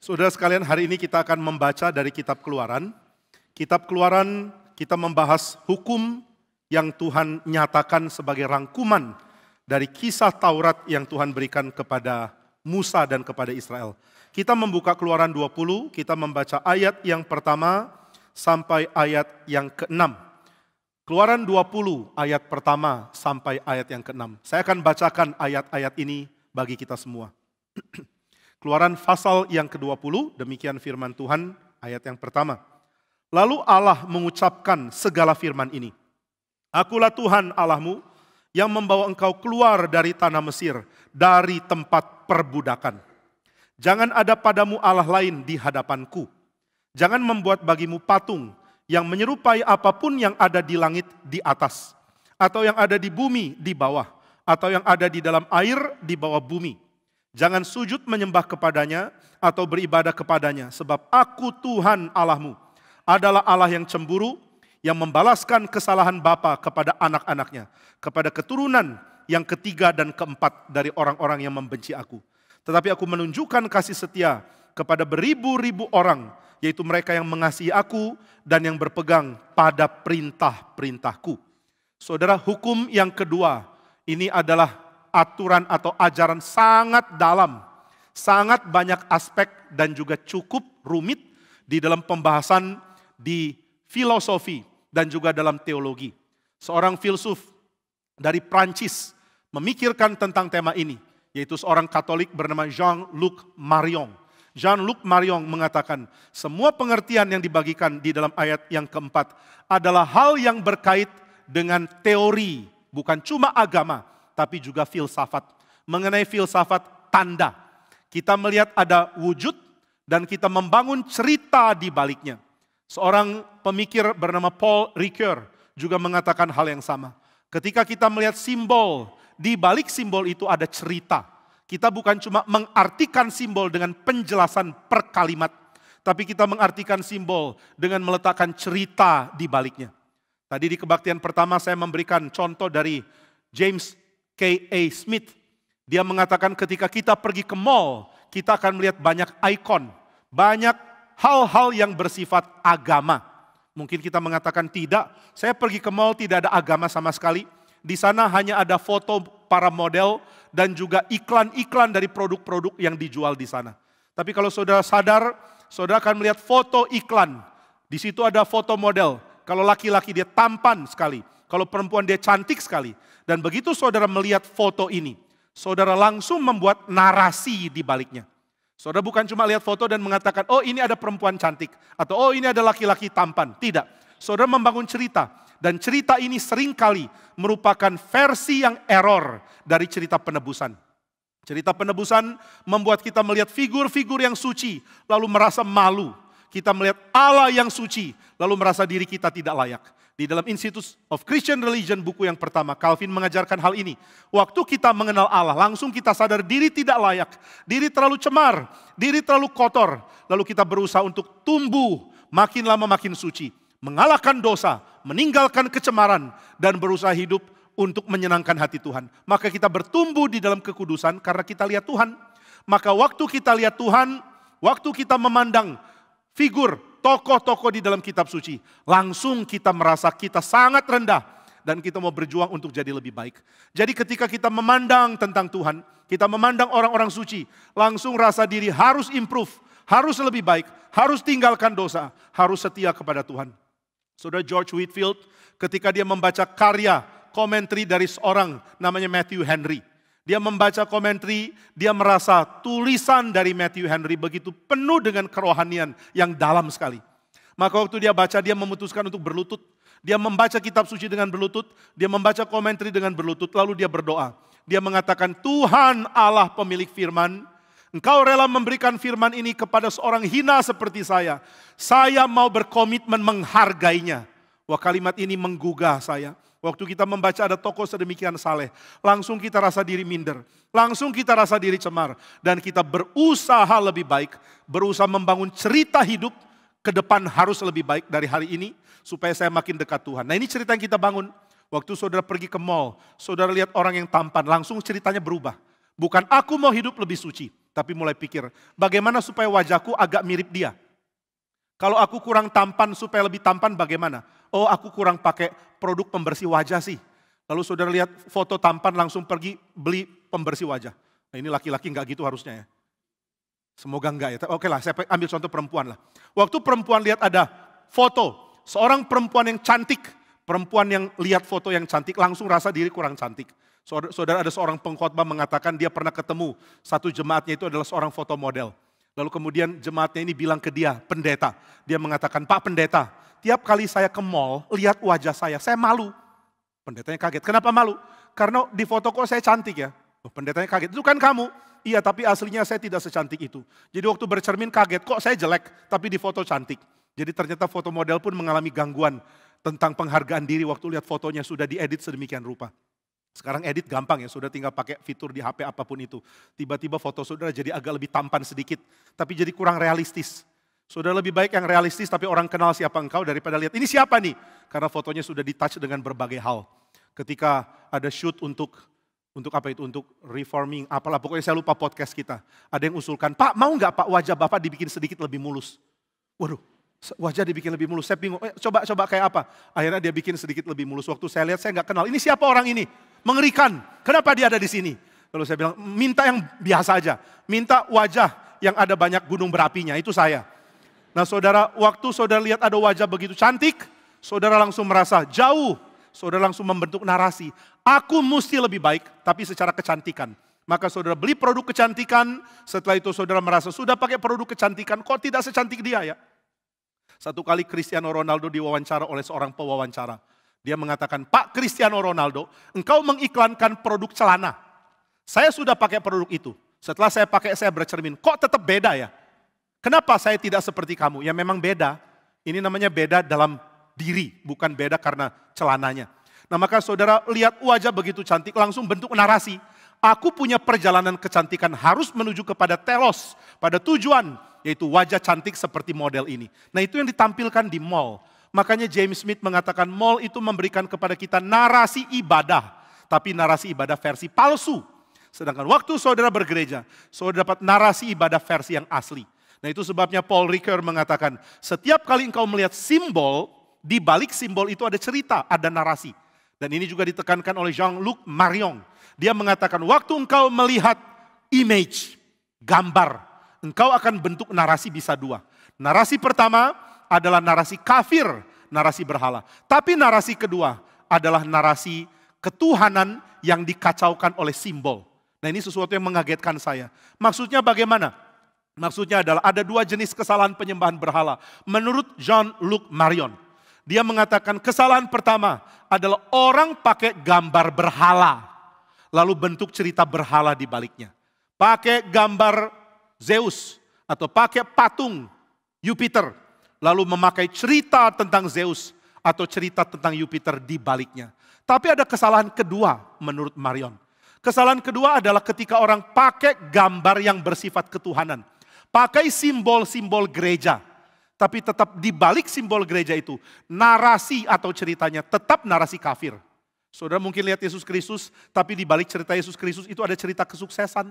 Saudara sekalian, hari ini kita akan membaca dari kitab Keluaran. Kitab Keluaran kita membahas hukum yang Tuhan nyatakan sebagai rangkuman dari kisah Taurat yang Tuhan berikan kepada Musa dan kepada Israel. Kita membuka Keluaran 20, kita membaca ayat yang pertama sampai ayat yang ke-6. Keluaran 20 ayat pertama sampai ayat yang ke-6. Saya akan bacakan ayat-ayat ini bagi kita semua. Keluaran pasal yang ke-20, demikian firman Tuhan, ayat yang pertama. Lalu Allah mengucapkan segala firman ini. Akulah Tuhan Allahmu yang membawa engkau keluar dari tanah Mesir, dari tempat perbudakan. Jangan ada padamu Allah lain di hadapanku. Jangan membuat bagimu patung yang menyerupai apapun yang ada di langit di atas, atau yang ada di bumi di bawah, atau yang ada di dalam air di bawah bumi. Jangan sujud menyembah kepadanya atau beribadah kepadanya, sebab aku Tuhan Allahmu adalah Allah yang cemburu, yang membalaskan kesalahan bapa kepada anak-anaknya, kepada keturunan yang ketiga dan keempat dari orang-orang yang membenci aku. Tetapi aku menunjukkan kasih setia kepada beribu-ribu orang, yaitu mereka yang mengasihi aku dan yang berpegang pada perintah-perintahku. Saudara, hukum yang kedua ini adalah aturan atau ajaran sangat dalam, sangat banyak aspek dan juga cukup rumit di dalam pembahasan di filosofi dan juga dalam teologi. Seorang filsuf dari Prancis memikirkan tentang tema ini, yaitu seorang Katolik bernama Jean-Luc Marion. Jean-Luc Marion mengatakan, semua pengertian yang dibagikan di dalam ayat yang keempat adalah hal yang berkait dengan teori, bukan cuma agama, tapi juga filsafat. Mengenai filsafat tanda. Kita melihat ada wujud dan kita membangun cerita di baliknya. Seorang pemikir bernama Paul Ricoeur juga mengatakan hal yang sama. Ketika kita melihat simbol, di balik simbol itu ada cerita. Kita bukan cuma mengartikan simbol dengan penjelasan per kalimat, tapi kita mengartikan simbol dengan meletakkan cerita di baliknya. Tadi di kebaktian pertama saya memberikan contoh dari James K.A. Smith. Dia mengatakan ketika kita pergi ke mall, kita akan melihat banyak ikon, banyak hal-hal yang bersifat agama. Mungkin kita mengatakan tidak, saya pergi ke mall tidak ada agama sama sekali. Di sana hanya ada foto para model dan juga iklan-iklan dari produk-produk yang dijual di sana. Tapi kalau saudara sadar, saudara akan melihat foto iklan. Di situ ada foto model. Kalau laki-laki dia tampan sekali, kalau perempuan dia cantik sekali. Dan begitu saudara melihat foto ini, saudara langsung membuat narasi di baliknya. Saudara bukan cuma lihat foto dan mengatakan, oh ini ada perempuan cantik, atau oh ini ada laki-laki tampan. Tidak, saudara membangun cerita. Dan cerita ini seringkali merupakan versi yang error dari cerita penebusan. Cerita penebusan membuat kita melihat figur-figur yang suci, lalu merasa malu. Kita melihat Allah yang suci, lalu merasa diri kita tidak layak. Di dalam Institute of Christian Religion, buku yang pertama, Calvin mengajarkan hal ini. Waktu kita mengenal Allah, langsung kita sadar diri tidak layak, diri terlalu cemar, diri terlalu kotor. Lalu kita berusaha untuk tumbuh, makin lama makin suci. Mengalahkan dosa, meninggalkan kecemaran, dan berusaha hidup untuk menyenangkan hati Tuhan. Maka kita bertumbuh di dalam kekudusan karena kita lihat Tuhan. Maka waktu kita lihat Tuhan, waktu kita memandang figur, tokoh-tokoh di dalam kitab suci, langsung kita merasa kita sangat rendah dan kita mau berjuang untuk jadi lebih baik. Jadi ketika kita memandang tentang Tuhan, kita memandang orang-orang suci, langsung rasa diri harus improve, harus lebih baik, harus tinggalkan dosa, harus setia kepada Tuhan. Saudara George Whitefield ketika dia membaca karya komentari dari seorang namanya Matthew Henry. Dia membaca komentari, dia merasa tulisan dari Matthew Henry begitu penuh dengan kerohanian yang dalam sekali. Maka waktu dia baca, dia memutuskan untuk berlutut. Dia membaca kitab suci dengan berlutut, dia membaca komentari dengan berlutut, lalu dia berdoa. Dia mengatakan, Tuhan Allah pemilik firman, Engkau rela memberikan firman ini kepada seorang hina seperti saya. Saya mau berkomitmen menghargainya. Wah, kalimat ini menggugah saya. Waktu kita membaca ada tokoh sedemikian saleh, langsung kita rasa diri minder, langsung kita rasa diri cemar, dan kita berusaha lebih baik, berusaha membangun cerita hidup ke depan harus lebih baik dari hari ini, supaya saya makin dekat Tuhan. Nah ini cerita yang kita bangun. Waktu saudara pergi ke mall, saudara lihat orang yang tampan, langsung ceritanya berubah. Bukan aku mau hidup lebih suci, tapi mulai pikir, bagaimana supaya wajahku agak mirip dia? Kalau aku kurang tampan supaya lebih tampan bagaimana? Oh, aku kurang pakai produk pembersih wajah sih. Lalu saudara lihat foto tampan langsung pergi beli pembersih wajah. Nah, ini laki-laki nggak gitu harusnya ya. Semoga enggak ya. Oke lah, saya ambil contoh perempuan lah. Waktu perempuan lihat ada foto, seorang perempuan yang cantik, perempuan yang lihat foto yang cantik langsung rasa diri kurang cantik. Saudara, ada seorang pengkhotbah mengatakan dia pernah ketemu satu jemaatnya itu adalah seorang foto model. Lalu kemudian jemaatnya ini bilang ke dia, pendeta. Dia mengatakan, Pak Pendeta, tiap kali saya ke mall, lihat wajah saya malu. Pendetanya kaget, kenapa malu? Karena di foto kok saya cantik ya. Oh, pendetanya kaget, itu kan kamu. Iya, tapi aslinya saya tidak secantik itu. Jadi waktu bercermin kaget, kok saya jelek, tapi di foto cantik. Jadi ternyata foto model pun mengalami gangguan tentang penghargaan diri waktu lihat fotonya sudah diedit sedemikian rupa. Sekarang edit gampang ya, sudah tinggal pakai fitur di HP apapun itu. Tiba-tiba foto saudara jadi agak lebih tampan sedikit, tapi jadi kurang realistis. Saudara, lebih baik yang realistis tapi orang kenal siapa engkau daripada lihat, ini siapa nih? Karena fotonya sudah di-touch dengan berbagai hal. Ketika ada shoot untuk apa itu? Untuk reforming, apalah pokoknya saya lupa podcast kita. Ada yang usulkan, Pak mau nggak Pak wajah Bapak dibikin sedikit lebih mulus? Waduh, wajah dibikin lebih mulus, saya bingung, coba kayak apa? Akhirnya dia bikin sedikit lebih mulus. Waktu saya lihat saya nggak kenal, ini siapa orang ini? Mengerikan, kenapa dia ada di sini? Lalu saya bilang, minta yang biasa aja. Minta wajah yang ada banyak gunung berapinya, itu saya. Nah saudara, waktu saudara lihat ada wajah begitu cantik, saudara langsung merasa jauh. Saudara langsung membentuk narasi, aku mesti lebih baik, tapi secara kecantikan. Maka saudara beli produk kecantikan, setelah itu saudara merasa sudah pakai produk kecantikan, kok tidak secantik dia ya? Satu kali Cristiano Ronaldo diwawancara oleh seorang pewawancara. Dia mengatakan, Pak Cristiano Ronaldo, engkau mengiklankan produk celana. Saya sudah pakai produk itu. Setelah saya pakai, saya bercermin, kok tetap beda ya? Kenapa saya tidak seperti kamu? Ya memang beda. Ini namanya beda dalam diri, bukan beda karena celananya. Nah maka saudara lihat wajah begitu cantik, langsung bentuk narasi. Aku punya perjalanan kecantikan harus menuju kepada telos, pada tujuan, yaitu wajah cantik seperti model ini. Nah itu yang ditampilkan di mall. Makanya James Smith mengatakan mall itu memberikan kepada kita narasi ibadah, tapi narasi ibadah versi palsu. Sedangkan waktu saudara bergereja, saudara dapat narasi ibadah versi yang asli. Nah itu sebabnya Paul Ricoeur mengatakan, setiap kali engkau melihat simbol, di balik simbol itu ada cerita, ada narasi. Dan ini juga ditekankan oleh Jean-Luc Marion. Dia mengatakan, waktu engkau melihat image, gambar, engkau akan bentuk narasi bisa dua. Narasi pertama adalah narasi kafir, narasi berhala. Tapi narasi kedua adalah narasi ketuhanan yang dikacaukan oleh simbol. Nah ini sesuatu yang mengagetkan saya. Maksudnya bagaimana? Maksudnya adalah ada dua jenis kesalahan penyembahan berhala. Menurut Jean-Luc Marion. Dia mengatakan kesalahan pertama adalah orang pakai gambar berhala. Lalu bentuk cerita berhala di baliknya. Pakai gambar Zeus atau pakai patung Jupiter. Lalu memakai cerita tentang Zeus atau cerita tentang Jupiter di baliknya. Tapi ada kesalahan kedua menurut Marion. Kesalahan kedua adalah ketika orang pakai gambar yang bersifat ketuhanan. Pakai simbol-simbol gereja. Tapi tetap di balik simbol gereja itu, narasi atau ceritanya tetap narasi kafir. Saudara mungkin lihat Yesus Kristus, tapi di balik cerita Yesus Kristus itu ada cerita kesuksesan.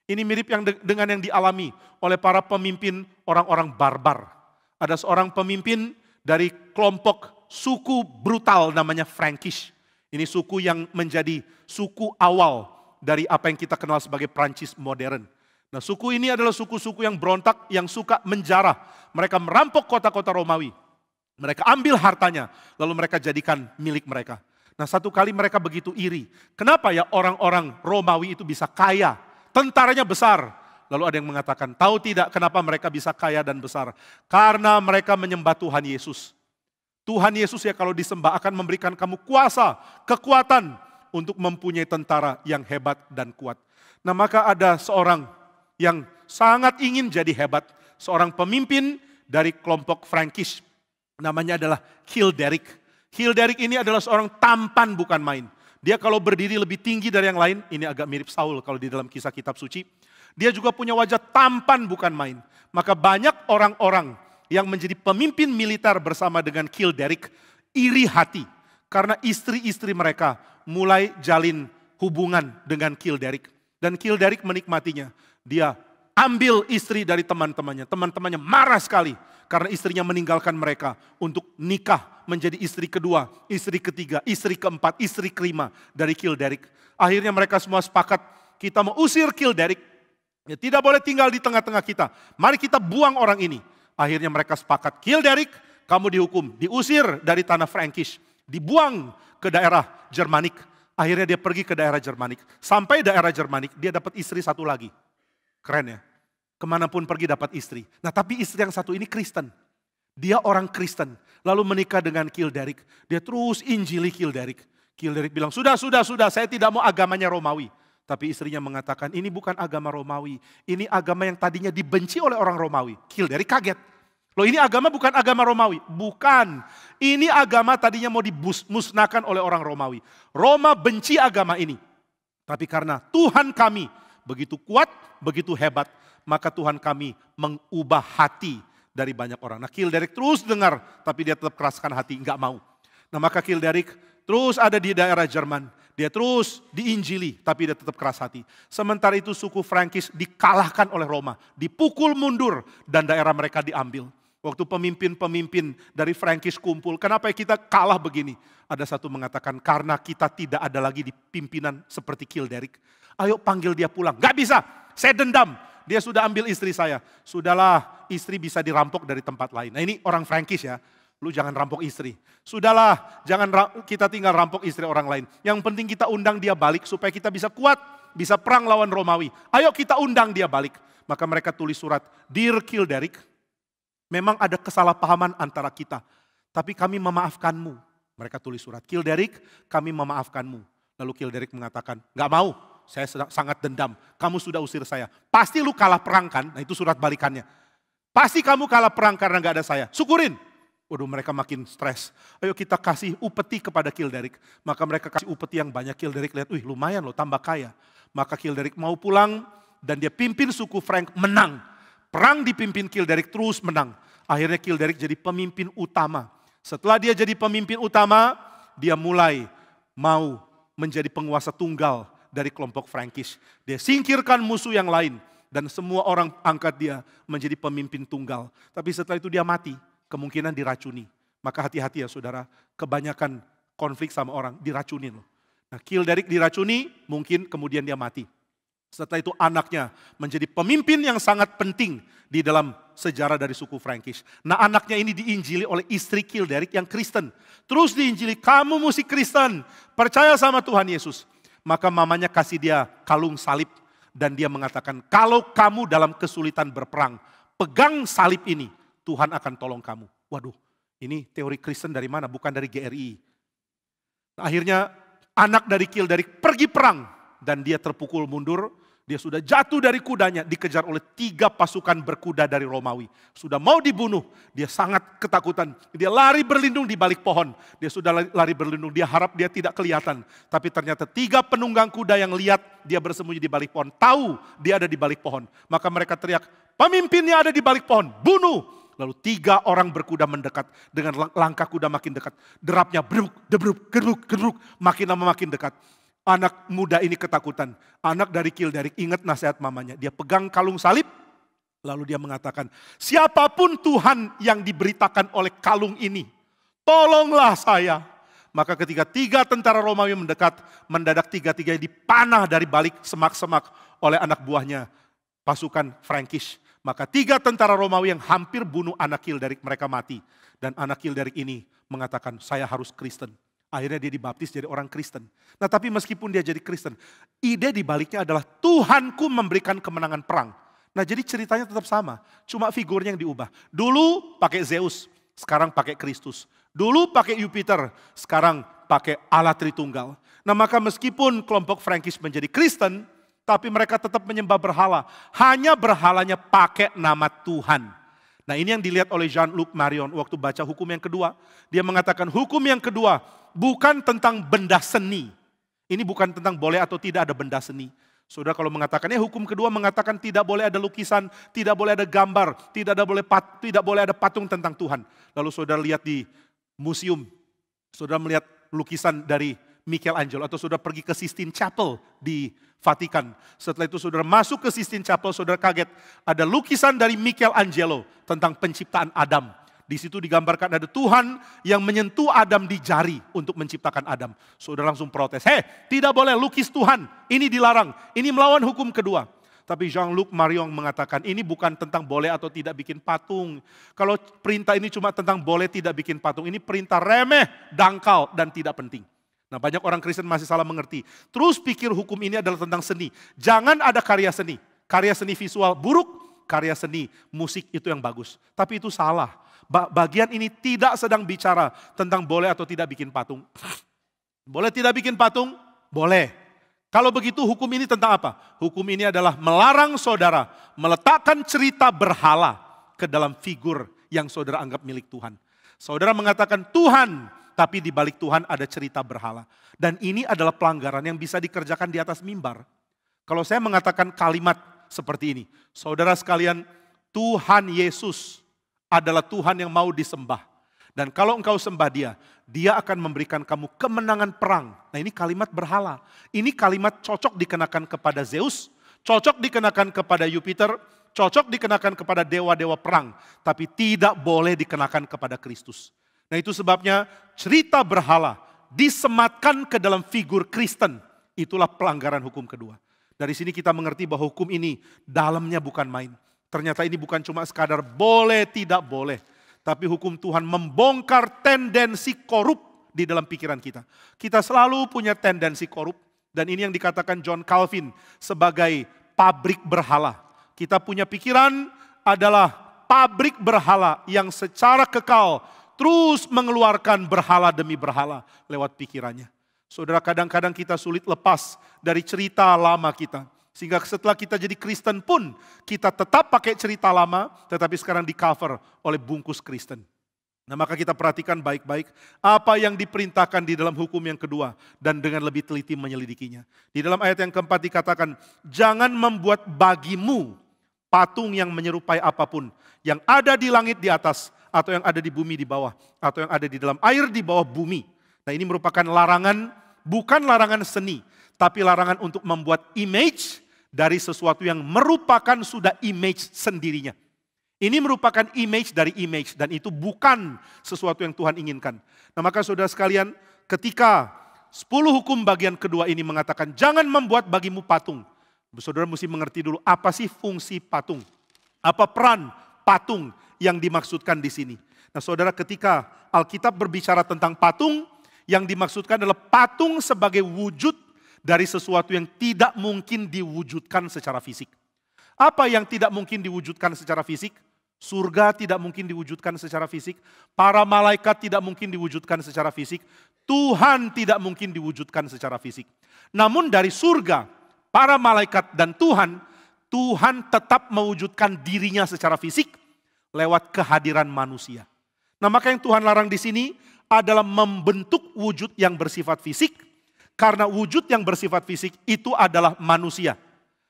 Ini mirip dengan yang dialami oleh para pemimpin orang-orang barbar. Ada seorang pemimpin dari kelompok suku brutal namanya Frankish. Ini suku yang menjadi suku awal dari apa yang kita kenal sebagai Prancis modern. Nah suku ini adalah suku-suku yang berontak, yang suka menjarah. Mereka merampok kota-kota Romawi. Mereka ambil hartanya, lalu mereka jadikan milik mereka. Nah satu kali mereka begitu iri. Kenapa ya orang-orang Romawi itu bisa kaya? Tentaranya besar. Lalu ada yang mengatakan, tahu tidak kenapa mereka bisa kaya dan besar? Karena mereka menyembah Tuhan Yesus. Tuhan Yesus ya kalau disembah akan memberikan kamu kuasa, kekuatan untuk mempunyai tentara yang hebat dan kuat. Nah maka ada seorang yang sangat ingin jadi hebat. Seorang pemimpin dari kelompok Frankish. Namanya adalah Childeric. Childeric ini adalah seorang tampan bukan main. Dia kalau berdiri lebih tinggi dari yang lain. Ini agak mirip Saul kalau di dalam kisah kitab suci. Dia juga punya wajah tampan bukan main. Maka banyak orang-orang yang menjadi pemimpin militer bersama dengan Childeric iri hati. Karena istri-istri mereka mulai jalin hubungan dengan Childeric. Dan Childeric menikmatinya. Dia ambil istri dari teman-temannya. Teman-temannya marah sekali karena istrinya meninggalkan mereka untuk nikah menjadi istri kedua, istri ketiga, istri keempat, istri kelima dari Kilderic. Akhirnya mereka semua sepakat, kita mau usir Kilderic. Ya, tidak boleh tinggal di tengah-tengah kita. Mari kita buang orang ini. Akhirnya mereka sepakat, Kilderic, kamu dihukum, diusir dari tanah Frankish, dibuang ke daerah Germanik. Akhirnya dia pergi ke daerah Germanik. Sampai daerah Germanik, dia dapat istri satu lagi. Keren ya? Kemanapun pergi dapat istri. Nah tapi istri yang satu ini Kristen. Dia orang Kristen. Lalu menikah dengan Kilderic. Dia terus injili Kilderic. Kilderic bilang, sudah, saya tidak mau agamanya Romawi. Tapi istrinya mengatakan, ini bukan agama Romawi. Ini agama yang tadinya dibenci oleh orang Romawi. Kilderic kaget. Loh ini agama bukan agama Romawi. Bukan. Ini agama tadinya mau dimusnahkan oleh orang Romawi. Roma benci agama ini. Tapi karena Tuhan kami begitu kuat, begitu hebat, maka Tuhan kami mengubah hati dari banyak orang. Nah Kilderic terus dengar, tapi dia tetap keraskan hati, enggak mau. Nah maka Kilderic terus ada di daerah Jerman. Dia terus diinjili, tapi dia tetap keras hati. Sementara itu suku Frankish dikalahkan oleh Roma, dipukul mundur dan daerah mereka diambil. Waktu pemimpin-pemimpin dari Frankish kumpul, kenapa kita kalah begini? Ada satu mengatakan, karena kita tidak ada lagi di pimpinan seperti Kilderic. Ayo panggil dia pulang. Gak bisa, saya dendam. Dia sudah ambil istri saya. Sudahlah, istri bisa dirampok dari tempat lain. Nah ini orang Frankish ya. Lu jangan rampok istri. Sudahlah, jangan kita tinggal rampok istri orang lain. Yang penting kita undang dia balik supaya kita bisa kuat, bisa perang lawan Romawi. Ayo kita undang dia balik. Maka mereka tulis surat, Dear Kilderic, memang ada kesalahpahaman antara kita. Tapi kami memaafkanmu. Mereka tulis surat, Kilderic, kami memaafkanmu. Lalu Kilderic mengatakan, gak mau, saya sangat dendam. Kamu sudah usir saya. Pasti lu kalah perang kan? Nah itu surat balikannya. Pasti kamu kalah perang karena gak ada saya. Syukurin. Waduh mereka makin stres. Ayo kita kasih upeti kepada Kilderic. Maka mereka kasih upeti yang banyak. Kilderic lihat, wih lumayan loh tambah kaya. Maka Kilderic mau pulang dan dia pimpin suku Frank menang. Perang dipimpin Kilderic terus menang. Akhirnya Kilderic jadi pemimpin utama. Setelah dia jadi pemimpin utama, dia mulai mau menjadi penguasa tunggal dari kelompok Frankish. Dia singkirkan musuh yang lain dan semua orang angkat dia menjadi pemimpin tunggal. Tapi setelah itu dia mati, kemungkinan diracuni. Maka hati-hati ya saudara, kebanyakan konflik sama orang diracunin loh. Nah Kilderic diracuni, mungkin kemudian dia mati. Setelah itu anaknya menjadi pemimpin yang sangat penting di dalam sejarah dari suku Frankish. Nah anaknya ini diinjili oleh istri Kilderic yang Kristen. Terus diinjili, kamu mesti Kristen, percaya sama Tuhan Yesus. Maka mamanya kasih dia kalung salib dan dia mengatakan, kalau kamu dalam kesulitan berperang, pegang salib ini, Tuhan akan tolong kamu. Waduh, ini teori Kristen dari mana? Bukan dari GRI. Akhirnya anak dari Kilderic pergi perang dan dia terpukul mundur. Dia sudah jatuh dari kudanya, dikejar oleh 3 pasukan berkuda dari Romawi. Sudah mau dibunuh, dia sangat ketakutan. Dia lari berlindung di balik pohon. Dia sudah lari berlindung, dia harap dia tidak kelihatan. Tapi ternyata 3 penunggang kuda yang lihat dia bersembunyi di balik pohon. Tahu dia ada di balik pohon. Maka mereka teriak, pemimpinnya ada di balik pohon, bunuh. Lalu 3 orang berkuda mendekat. Dengan langkah kuda makin dekat. Derapnya beruk, debruk, geruk, geruk. Makin lama makin dekat. Anak muda ini ketakutan. Anak dari Kilderic ingat nasihat mamanya. Dia pegang kalung salib. Lalu dia mengatakan, siapapun Tuhan yang diberitakan oleh kalung ini, tolonglah saya. Maka ketika 3 tentara Romawi mendekat, mendadak 3-3 dipanah dari balik semak-semak oleh anak buahnya pasukan Frankish. Maka 3 tentara Romawi yang hampir bunuh anak Kilderic, mereka mati. Dan anak Kilderic ini mengatakan, saya harus Kristen. Akhirnya dia dibaptis jadi orang Kristen. Nah tapi meskipun dia jadi Kristen, ide di baliknya adalah Tuhanku memberikan kemenangan perang. Nah jadi ceritanya tetap sama, cuma figurnya yang diubah. Dulu pakai Zeus, sekarang pakai Kristus. Dulu pakai Jupiter, sekarang pakai Allah Tritunggal. Nah maka meskipun kelompok Frankish menjadi Kristen, tapi mereka tetap menyembah berhala. Hanya berhalanya pakai nama Tuhan. Nah ini yang dilihat oleh Jean-Luc Marion waktu baca hukum yang kedua. Dia mengatakan hukum yang kedua bukan tentang benda seni. Ini bukan tentang boleh atau tidak ada benda seni. Saudara kalau mengatakannya hukum kedua mengatakan tidak boleh ada lukisan, tidak boleh ada gambar, tidak boleh ada patung tentang Tuhan. Lalu saudara lihat di museum, saudara melihat lukisan dari Michelangelo. Atau saudara pergi ke Sistine Chapel di Vatikan. Setelah itu saudara masuk ke Sistine Chapel, saudara kaget. Ada lukisan dari Michelangelo tentang penciptaan Adam. Di situ digambarkan ada Tuhan yang menyentuh Adam di jari untuk menciptakan Adam. Saudara langsung protes, tidak boleh lukis Tuhan, ini dilarang, ini melawan hukum kedua. Tapi Jean-Luc Marion mengatakan ini bukan tentang boleh atau tidak bikin patung. Kalau perintah ini cuma tentang boleh tidak bikin patung, ini perintah remeh, dangkal, dan tidak penting. Nah, banyak orang Kristen masih salah mengerti. Terus pikir hukum ini adalah tentang seni. Jangan ada karya seni visual buruk, karya seni musik itu yang bagus. Tapi itu salah. Bagian ini tidak sedang bicara tentang boleh atau tidak bikin patung. Boleh tidak bikin patung? Boleh. Kalau begitu hukum ini tentang apa? Hukum ini adalah melarang saudara meletakkan cerita berhala ke dalam figur yang saudara anggap milik Tuhan. Saudara mengatakan Tuhan, tapi di balik Tuhan ada cerita berhala. Dan ini adalah pelanggaran yang bisa dikerjakan di atas mimbar. Kalau saya mengatakan kalimat seperti ini, saudara sekalian, Tuhan Yesus adalah Tuhan yang mau disembah. Dan kalau engkau sembah dia akan memberikan kamu kemenangan perang. Nah, ini kalimat berhala. Ini kalimat cocok dikenakan kepada Zeus, cocok dikenakan kepada Jupiter, cocok dikenakan kepada dewa-dewa perang. Tapi tidak boleh dikenakan kepada Kristus. Nah, itu sebabnya cerita berhala disematkan ke dalam figur Kristen. Itulah pelanggaran hukum kedua. Dari sini kita mengerti bahwa hukum ini dalamnya bukan main. Ternyata ini bukan cuma sekadar boleh tidak boleh. Tapi hukum Tuhan membongkar tendensi korup di dalam pikiran kita. Kita selalu punya tendensi korup. Dan ini yang dikatakan John Calvin sebagai pabrik berhala. Kita punya pikiran adalah pabrik berhala yang secara kekal terus mengeluarkan berhala demi berhala lewat pikirannya. Saudara, kadang-kadang kita sulit lepas dari cerita lama kita. Sehingga setelah kita jadi Kristen pun, kita tetap pakai cerita lama, tetapi sekarang di cover oleh bungkus Kristen. Nah, maka kita perhatikan baik-baik apa yang diperintahkan di dalam hukum yang kedua, dan dengan lebih teliti menyelidikinya. Di dalam ayat yang keempat dikatakan, jangan membuat bagimu patung yang menyerupai apapun, yang ada di langit di atas, atau yang ada di bumi di bawah, atau yang ada di dalam air di bawah bumi. Nah, ini merupakan larangan, bukan larangan seni, tapi larangan untuk membuat image dari sesuatu yang merupakan sudah image sendirinya. Ini merupakan image dari image, dan itu bukan sesuatu yang Tuhan inginkan. Nah, maka saudara sekalian, ketika 10 hukum bagian kedua ini mengatakan jangan membuat bagimu patung. Saudara mesti mengerti dulu apa sih fungsi patung. Apa peran patung yang dimaksudkan di sini. Nah, saudara, ketika Alkitab berbicara tentang patung, yang dimaksudkan adalah patung sebagai wujud dari sesuatu yang tidak mungkin diwujudkan secara fisik. Apa yang tidak mungkin diwujudkan secara fisik? Surga tidak mungkin diwujudkan secara fisik. Para malaikat tidak mungkin diwujudkan secara fisik. Tuhan tidak mungkin diwujudkan secara fisik. Namun dari surga, para malaikat dan Tuhan tetap mewujudkan dirinya secara fisik lewat kehadiran manusia. Nah, maka yang Tuhan larang di sini adalah membentuk wujud yang bersifat fisik. Karena wujud yang bersifat fisik itu adalah manusia.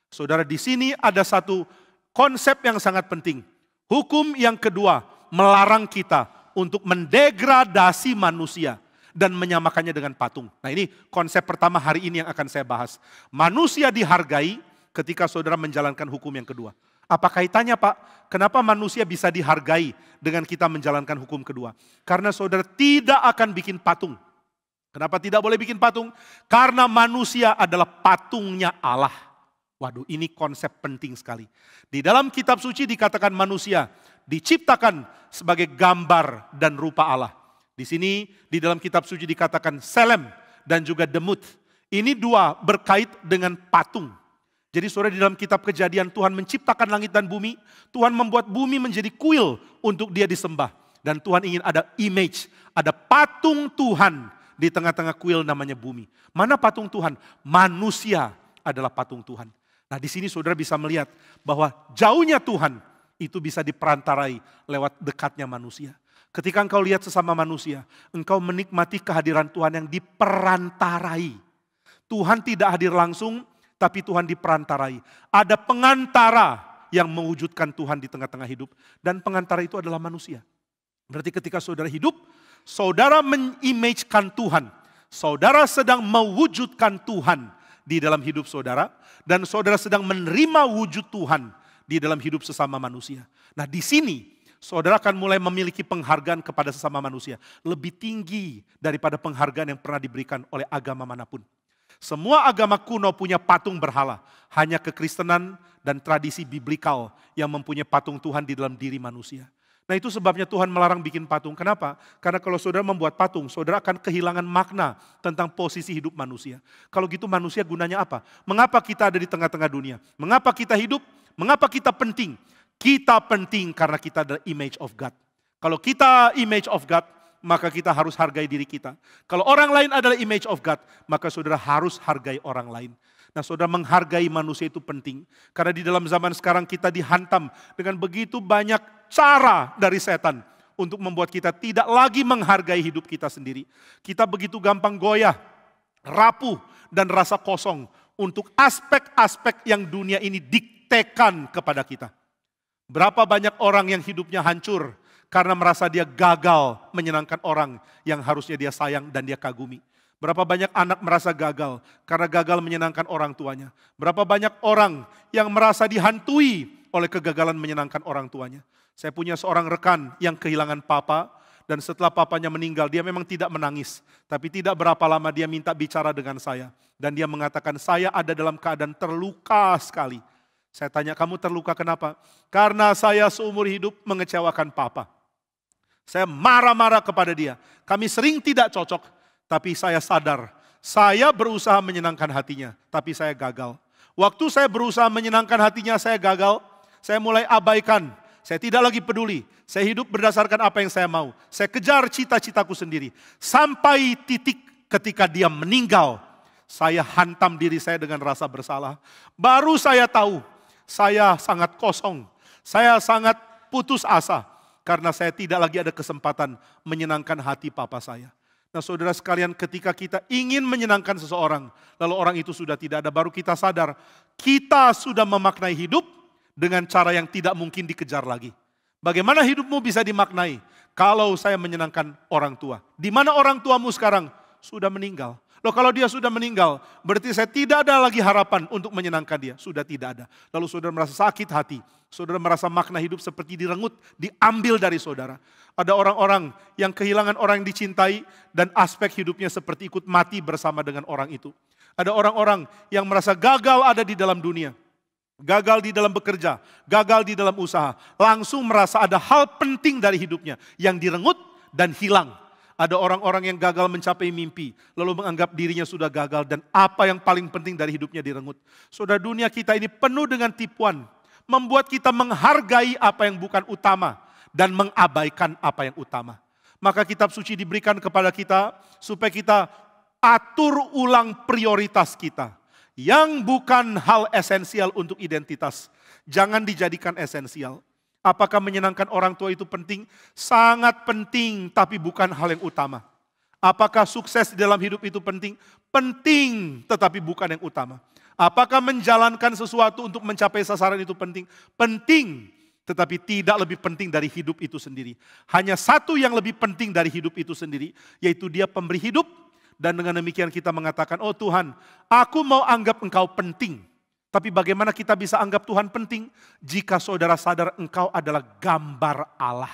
Saudara, di sini ada satu konsep yang sangat penting. Hukum yang kedua melarang kita untuk mendegradasi manusia dan menyamakannya dengan patung. Nah, ini konsep pertama hari ini yang akan saya bahas. Manusia dihargai ketika saudara menjalankan hukum yang kedua. Apa kaitannya, Pak? Kenapa manusia bisa dihargai dengan kita menjalankan hukum kedua? Karena saudara tidak akan bikin patung. Kenapa tidak boleh bikin patung? Karena manusia adalah patungnya Allah. Waduh, ini konsep penting sekali. Di dalam kitab suci dikatakan manusia diciptakan sebagai gambar dan rupa Allah. Di sini di dalam kitab suci dikatakan Selem dan juga Demut. Ini dua berkait dengan patung. Jadi saudara, di dalam kitab Kejadian Tuhan menciptakan langit dan bumi. Tuhan membuat bumi menjadi kuil untuk dia disembah. Dan Tuhan ingin ada image, ada patung Tuhan di tengah-tengah kuil namanya bumi. Mana patung Tuhan? Manusia adalah patung Tuhan. Nah, di sini saudara bisa melihat bahwa jauhnya Tuhan itu bisa diperantarai lewat dekatnya manusia. Ketika engkau lihat sesama manusia, engkau menikmati kehadiran Tuhan yang diperantarai. Tuhan tidak hadir langsung, tapi Tuhan diperantarai. Ada pengantara yang mewujudkan Tuhan di tengah-tengah hidup, dan pengantara itu adalah manusia. Berarti ketika saudara hidup, saudara mengimagekan Tuhan saudara sedang mewujudkan Tuhan di dalam hidup saudara, dan saudara sedang menerima wujud Tuhan di dalam hidup sesama manusia. Nah, di sini saudara akan mulai memiliki penghargaan kepada sesama manusia lebih tinggi daripada penghargaan yang pernah diberikan oleh agama manapun. Semua agama kuno punya patung berhala, hanya kekristenan dan tradisi biblikal yang mempunyai patung Tuhan di dalam diri manusia. Nah, itu sebabnya Tuhan melarang bikin patung. Kenapa? Karena kalau saudara membuat patung, saudara akan kehilangan makna tentang posisi hidup manusia. Kalau gitu manusia gunanya apa? Mengapa kita ada di tengah-tengah dunia? Mengapa kita hidup? Mengapa kita penting? Kita penting karena kita adalah image of God. Kalau kita image of God, maka kita harus hargai diri kita. Kalau orang lain adalah image of God, maka saudara harus hargai orang lain. Nah, saudara, menghargai manusia itu penting. Karena di dalam zaman sekarang kita dihantam dengan begitu banyak cara dari setan untuk membuat kita tidak lagi menghargai hidup kita sendiri. Kita begitu gampang goyah, rapuh, dan rasa kosong untuk aspek-aspek yang dunia ini diktekan kepada kita. Berapa banyak orang yang hidupnya hancur karena merasa dia gagal menyenangkan orang yang harusnya dia sayang dan dia kagumi. Berapa banyak anak merasa gagal karena gagal menyenangkan orang tuanya. Berapa banyak orang yang merasa dihantui oleh kegagalan menyenangkan orang tuanya. Saya punya seorang rekan yang kehilangan papa, dan setelah papanya meninggal dia memang tidak menangis. Tapi tidak berapa lama dia minta bicara dengan saya. Dan dia mengatakan, saya ada dalam keadaan terluka sekali. Saya tanya, kamu terluka kenapa? Karena saya seumur hidup mengecewakan papa. Saya marah-marah kepada dia. Kami sering tidak cocok. Tapi saya sadar, saya berusaha menyenangkan hatinya, tapi saya gagal. Waktu saya berusaha menyenangkan hatinya, saya gagal. Saya mulai abaikan, saya tidak lagi peduli. Saya hidup berdasarkan apa yang saya mau. Saya kejar cita-citaku sendiri. Sampai titik ketika dia meninggal, saya hantam diri saya dengan rasa bersalah. Baru saya tahu, saya sangat kosong. Saya sangat putus asa, karena saya tidak lagi ada kesempatan menyenangkan hati papa saya. Nah, saudara sekalian, ketika kita ingin menyenangkan seseorang, lalu orang itu sudah tidak ada, baru kita sadar, kita sudah memaknai hidup dengan cara yang tidak mungkin dikejar lagi. Bagaimana hidupmu bisa dimaknai? Kalau saya menyenangkan orang tua. Di mana orang tuamu sekarang? Sudah meninggal. Loh, kalau dia sudah meninggal, berarti saya tidak ada lagi harapan untuk menyenangkan dia. Sudah tidak ada. Lalu saudara merasa sakit hati. Saudara merasa makna hidup seperti direnggut, diambil dari saudara. Ada orang-orang yang kehilangan orang yang dicintai dan aspek hidupnya seperti ikut mati bersama dengan orang itu. Ada orang-orang yang merasa gagal ada di dalam dunia. Gagal di dalam bekerja, gagal di dalam usaha. Langsung merasa ada hal penting dari hidupnya yang direnggut dan hilang. Ada orang-orang yang gagal mencapai mimpi, lalu menganggap dirinya sudah gagal dan apa yang paling penting dari hidupnya direnggut. Saudara, dunia kita ini penuh dengan tipuan, membuat kita menghargai apa yang bukan utama dan mengabaikan apa yang utama. Maka kitab suci diberikan kepada kita supaya kita atur ulang prioritas kita. Yang bukan hal esensial untuk identitas, jangan dijadikan esensial. Apakah menyenangkan orang tua itu penting? Sangat penting, tapi bukan hal yang utama. Apakah sukses di dalam hidup itu penting? Penting, tetapi bukan yang utama. Apakah menjalankan sesuatu untuk mencapai sasaran itu penting? Penting, tetapi tidak lebih penting dari hidup itu sendiri. Hanya satu yang lebih penting dari hidup itu sendiri, yaitu Dia pemberi hidup. Dan dengan demikian kita mengatakan, oh Tuhan, aku mau anggap Engkau penting. Tapi bagaimana kita bisa anggap Tuhan penting? Jika saudara sadar engkau adalah gambar Allah.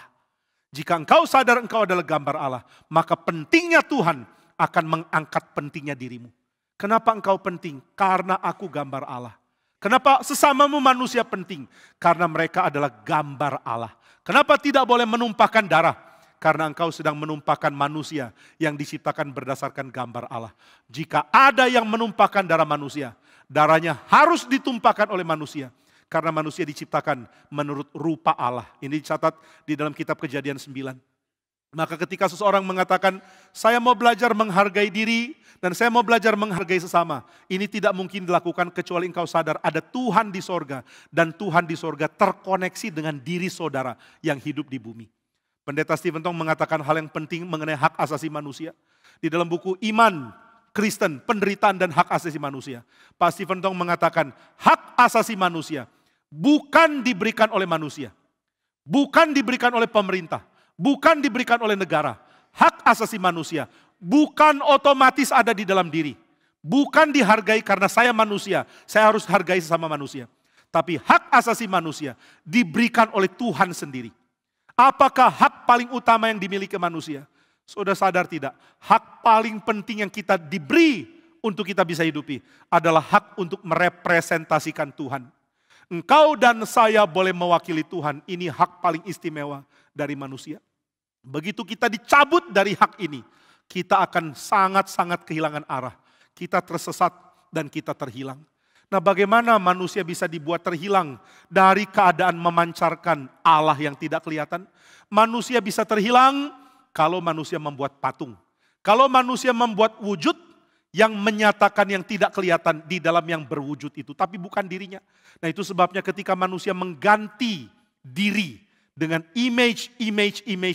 Jika engkau sadar engkau adalah gambar Allah, maka pentingnya Tuhan akan mengangkat pentingnya dirimu. Kenapa engkau penting? Karena aku gambar Allah. Kenapa sesamamu manusia penting? Karena mereka adalah gambar Allah. Kenapa tidak boleh menumpahkan darah? Karena engkau sedang menumpahkan manusia yang diciptakan berdasarkan gambar Allah. Jika ada yang menumpahkan darah manusia, darahnya harus ditumpahkan oleh manusia. Karena manusia diciptakan menurut rupa Allah. Ini dicatat di dalam kitab Kejadian 9. Maka ketika seseorang mengatakan, saya mau belajar menghargai diri dan saya mau belajar menghargai sesama. Ini tidak mungkin dilakukan kecuali engkau sadar ada Tuhan di sorga. Dan Tuhan di sorga terkoneksi dengan diri saudara yang hidup di bumi. Pendeta Stephen Tong mengatakan hal yang penting mengenai hak asasi manusia. Di dalam buku Iman Kristen, Penderitaan dan Hak Asasi Manusia. Pak Stephen Tong mengatakan hak asasi manusia bukan diberikan oleh manusia. Bukan diberikan oleh pemerintah. Bukan diberikan oleh negara. Hak asasi manusia bukan otomatis ada di dalam diri. Bukan dihargai karena saya manusia, saya harus hargai sesama manusia. Tapi hak asasi manusia diberikan oleh Tuhan sendiri. Apakah hak paling utama yang dimiliki manusia? Saudara sadar tidak? Hak paling penting yang kita diberi untuk kita bisa hidupi adalah hak untuk merepresentasikan Tuhan. Engkau dan saya boleh mewakili Tuhan, ini hak paling istimewa dari manusia. Begitu kita dicabut dari hak ini, kita akan sangat-sangat kehilangan arah. Kita tersesat dan kita terhilang. Nah, bagaimana manusia bisa dibuat terhilang dari keadaan memancarkan Allah yang tidak kelihatan? Manusia bisa terhilang kalau manusia membuat patung. Kalau manusia membuat wujud yang menyatakan yang tidak kelihatan di dalam yang berwujud itu, tapi bukan dirinya. Nah, itu sebabnya ketika manusia mengganti diri dengan image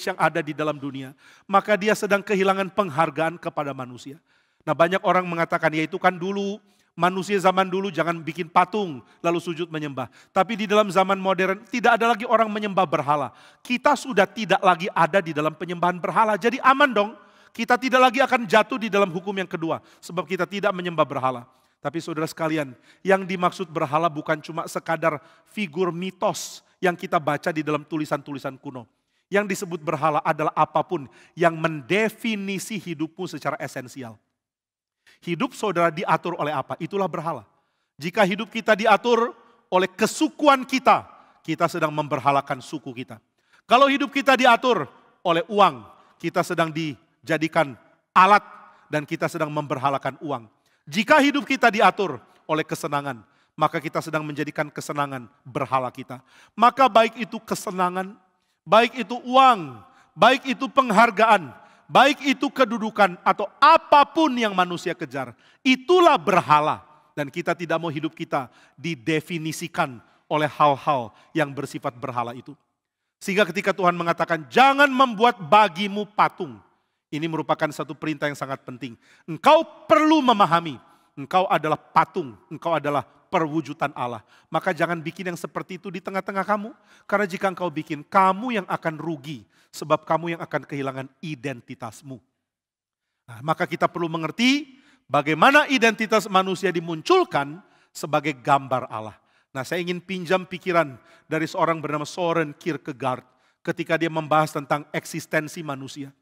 yang ada di dalam dunia, maka dia sedang kehilangan penghargaan kepada manusia. Nah, banyak orang mengatakan, ya itu kan dulu, manusia zaman dulu jangan bikin patung lalu sujud menyembah. Tapi di dalam zaman modern tidak ada lagi orang menyembah berhala. Kita sudah tidak lagi ada di dalam penyembahan berhala. Jadi aman dong. Kita tidak lagi akan jatuh di dalam hukum yang kedua. Sebab kita tidak menyembah berhala. Tapi saudara sekalian, yang dimaksud berhala bukan cuma sekadar figur mitos yang kita baca di dalam tulisan-tulisan kuno. Yang disebut berhala adalah apapun yang mendefinisi hidupmu secara esensial. Hidup saudara diatur oleh apa? Itulah berhala. Jika hidup kita diatur oleh kesukuan kita, kita sedang memberhalakan suku kita. Kalau hidup kita diatur oleh uang, kita sedang dijadikan alat dan kita sedang memberhalakan uang. Jika hidup kita diatur oleh kesenangan, maka kita sedang menjadikan kesenangan berhala kita. Maka baik itu kesenangan, baik itu uang, baik itu penghargaan, baik itu kedudukan atau apapun yang manusia kejar, itulah berhala. Dan kita tidak mau hidup kita didefinisikan oleh hal-hal yang bersifat berhala itu. Sehingga ketika Tuhan mengatakan jangan membuat bagimu patung. Ini merupakan satu perintah yang sangat penting. Engkau perlu memahami, engkau adalah patung, engkau adalah perwujudan Allah. Maka jangan bikin yang seperti itu di tengah-tengah kamu. Karena jika engkau bikin, kamu yang akan rugi. Sebab kamu yang akan kehilangan identitasmu. Nah, maka kita perlu mengerti bagaimana identitas manusia dimunculkan sebagai gambar Allah. Nah, saya ingin pinjam pikiran dari seorang bernama Søren Kierkegaard ketika dia membahas tentang eksistensi manusia.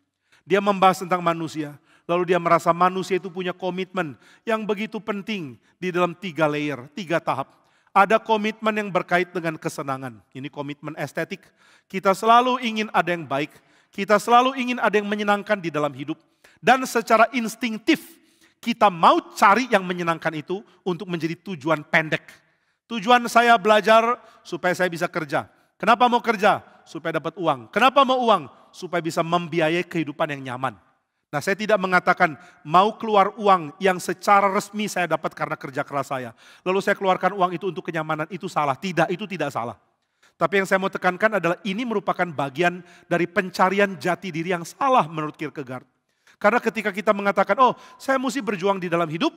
Dia membahas tentang manusia, lalu dia merasa manusia itu punya komitmen yang begitu penting di dalam 3 layer, 3 tahap. Ada komitmen yang berkait dengan kesenangan. Ini komitmen estetik. Kita selalu ingin ada yang baik. Kita selalu ingin ada yang menyenangkan di dalam hidup. Dan secara instingtif kita mau cari yang menyenangkan itu untuk menjadi tujuan pendek. Tujuan saya belajar supaya saya bisa kerja. Kenapa mau kerja? Supaya dapat uang. Kenapa mau uang? Supaya bisa membiayai kehidupan yang nyaman. Nah, saya tidak mengatakan mau keluar uang yang secara resmi saya dapat karena kerja keras saya. Lalu saya keluarkan uang itu untuk kenyamanan, itu salah. Tidak, itu tidak salah. Tapi yang saya mau tekankan adalah ini merupakan bagian dari pencarian jati diri yang salah menurut Kierkegaard. Karena ketika kita mengatakan, oh saya mesti berjuang di dalam hidup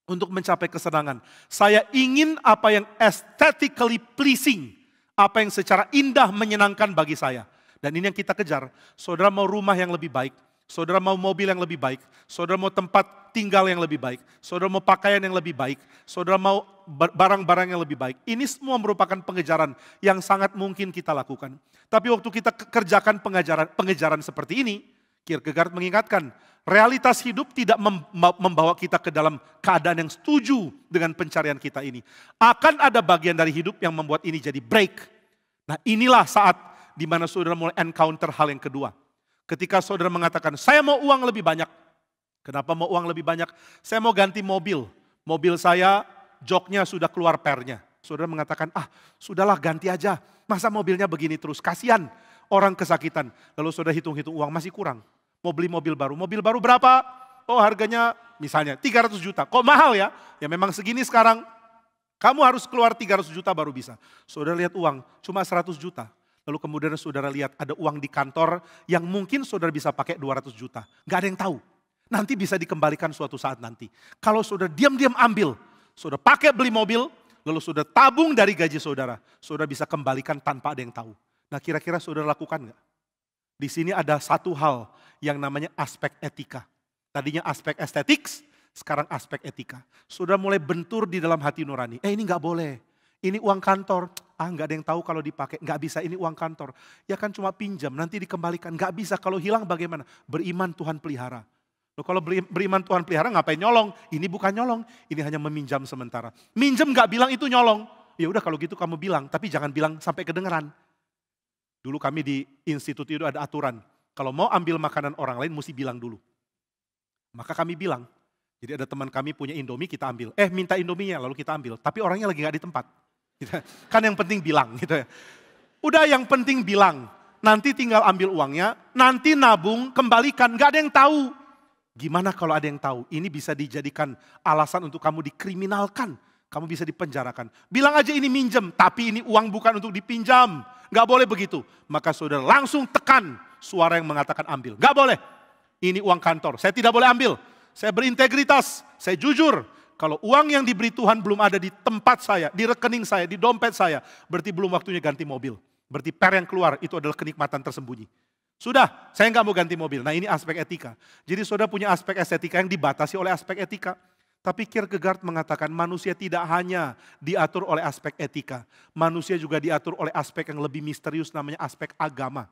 untuk mencapai kesenangan. Saya ingin apa yang aesthetically pleasing, apa yang secara indah menyenangkan bagi saya. Dan ini yang kita kejar. Saudara mau rumah yang lebih baik. Saudara mau mobil yang lebih baik, saudara mau tempat tinggal yang lebih baik, saudara mau pakaian yang lebih baik, saudara mau barang-barang yang lebih baik. Ini semua merupakan pengejaran yang sangat mungkin kita lakukan. Tapi waktu kita kerjakan pengejaran seperti ini, Kierkegaard mengingatkan, realitas hidup tidak membawa kita ke dalam keadaan yang setuju dengan pencarian kita ini. Akan ada bagian dari hidup yang membuat ini jadi break. Nah, inilah saat di mana saudara mulai encounter hal yang kedua. Ketika saudara mengatakan, saya mau uang lebih banyak. Kenapa mau uang lebih banyak? Saya mau ganti mobil. Mobil saya, joknya sudah keluar pernya. Saudara mengatakan, sudahlah ganti aja. Masa mobilnya begini terus? Kasihan orang kesakitan. Lalu saudara hitung-hitung uang masih kurang. Mau beli mobil baru. Mobil baru berapa? Oh harganya misalnya 300 juta. Kok mahal ya? Ya memang segini sekarang. Kamu harus keluar 300 juta baru bisa. Saudara lihat uang, cuma 100 juta. Lalu kemudian saudara lihat ada uang di kantor yang mungkin saudara bisa pakai 200 juta. Gak ada yang tahu. Nanti bisa dikembalikan suatu saat nanti. Kalau saudara diam-diam ambil, saudara pakai beli mobil, lalu saudara tabung dari gaji saudara bisa kembalikan tanpa ada yang tahu. Nah kira-kira saudara lakukan gak? Di sini ada satu hal yang namanya aspek etika. Tadinya aspek estetik, sekarang aspek etika. Saudara mulai bentur di dalam hati nurani. Ini nggak boleh. Ini uang kantor. Nggak ada yang tahu kalau dipakai. Nggak bisa, ini uang kantor. Ya kan cuma pinjam, nanti dikembalikan. Nggak bisa, kalau hilang bagaimana? Beriman Tuhan pelihara. Loh, kalau beriman Tuhan pelihara ngapain nyolong? Ini bukan nyolong, ini hanya meminjam sementara. Minjem nggak bilang itu nyolong. Ya udah kalau gitu kamu bilang, tapi jangan bilang sampai kedengeran. Dulu kami di institut itu ada aturan. Kalau mau ambil makanan orang lain mesti bilang dulu. Maka kami bilang, jadi ada teman kami punya Indomie, kita ambil. Minta Indominya, lalu kita ambil. Tapi orangnya lagi gak di tempat. Kan yang penting bilang gitu ya. Udah yang penting bilang, nanti tinggal ambil uangnya, nanti nabung, kembalikan, gak ada yang tahu. Gimana kalau ada yang tahu? Ini bisa dijadikan alasan untuk kamu dikriminalkan. Kamu bisa dipenjarakan. Bilang aja ini minjem, tapi ini uang bukan untuk dipinjam. Gak boleh begitu. Maka saudara langsung tekan suara yang mengatakan ambil. Gak boleh. Ini uang kantor, saya tidak boleh ambil. Saya berintegritas, saya jujur. Kalau uang yang diberi Tuhan belum ada di tempat saya, di rekening saya, di dompet saya, berarti belum waktunya ganti mobil. Berarti per yang keluar itu adalah kenikmatan tersembunyi. Sudah, saya nggak mau ganti mobil. Nah ini aspek etika. Jadi saudara punya aspek estetika yang dibatasi oleh aspek etika. Tapi Kierkegaard mengatakan manusia tidak hanya diatur oleh aspek etika. Manusia juga diatur oleh aspek yang lebih misterius namanya aspek agama.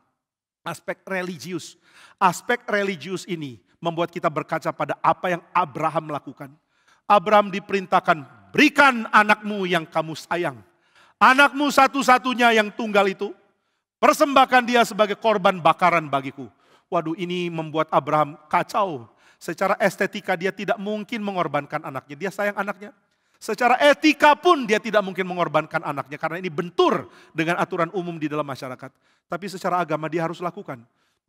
Aspek religius. Aspek religius ini membuat kita berkaca pada apa yang Abraham lakukan. Abraham diperintahkan, berikan anakmu yang kamu sayang. Anakmu satu-satunya yang tunggal itu, persembahkan dia sebagai korban bakaran bagiku. Waduh, ini membuat Abraham kacau. Secara estetika dia tidak mungkin mengorbankan anaknya, dia sayang anaknya. Secara etika pun dia tidak mungkin mengorbankan anaknya karena ini bentur dengan aturan umum di dalam masyarakat. Tapi secara agama dia harus lakukan.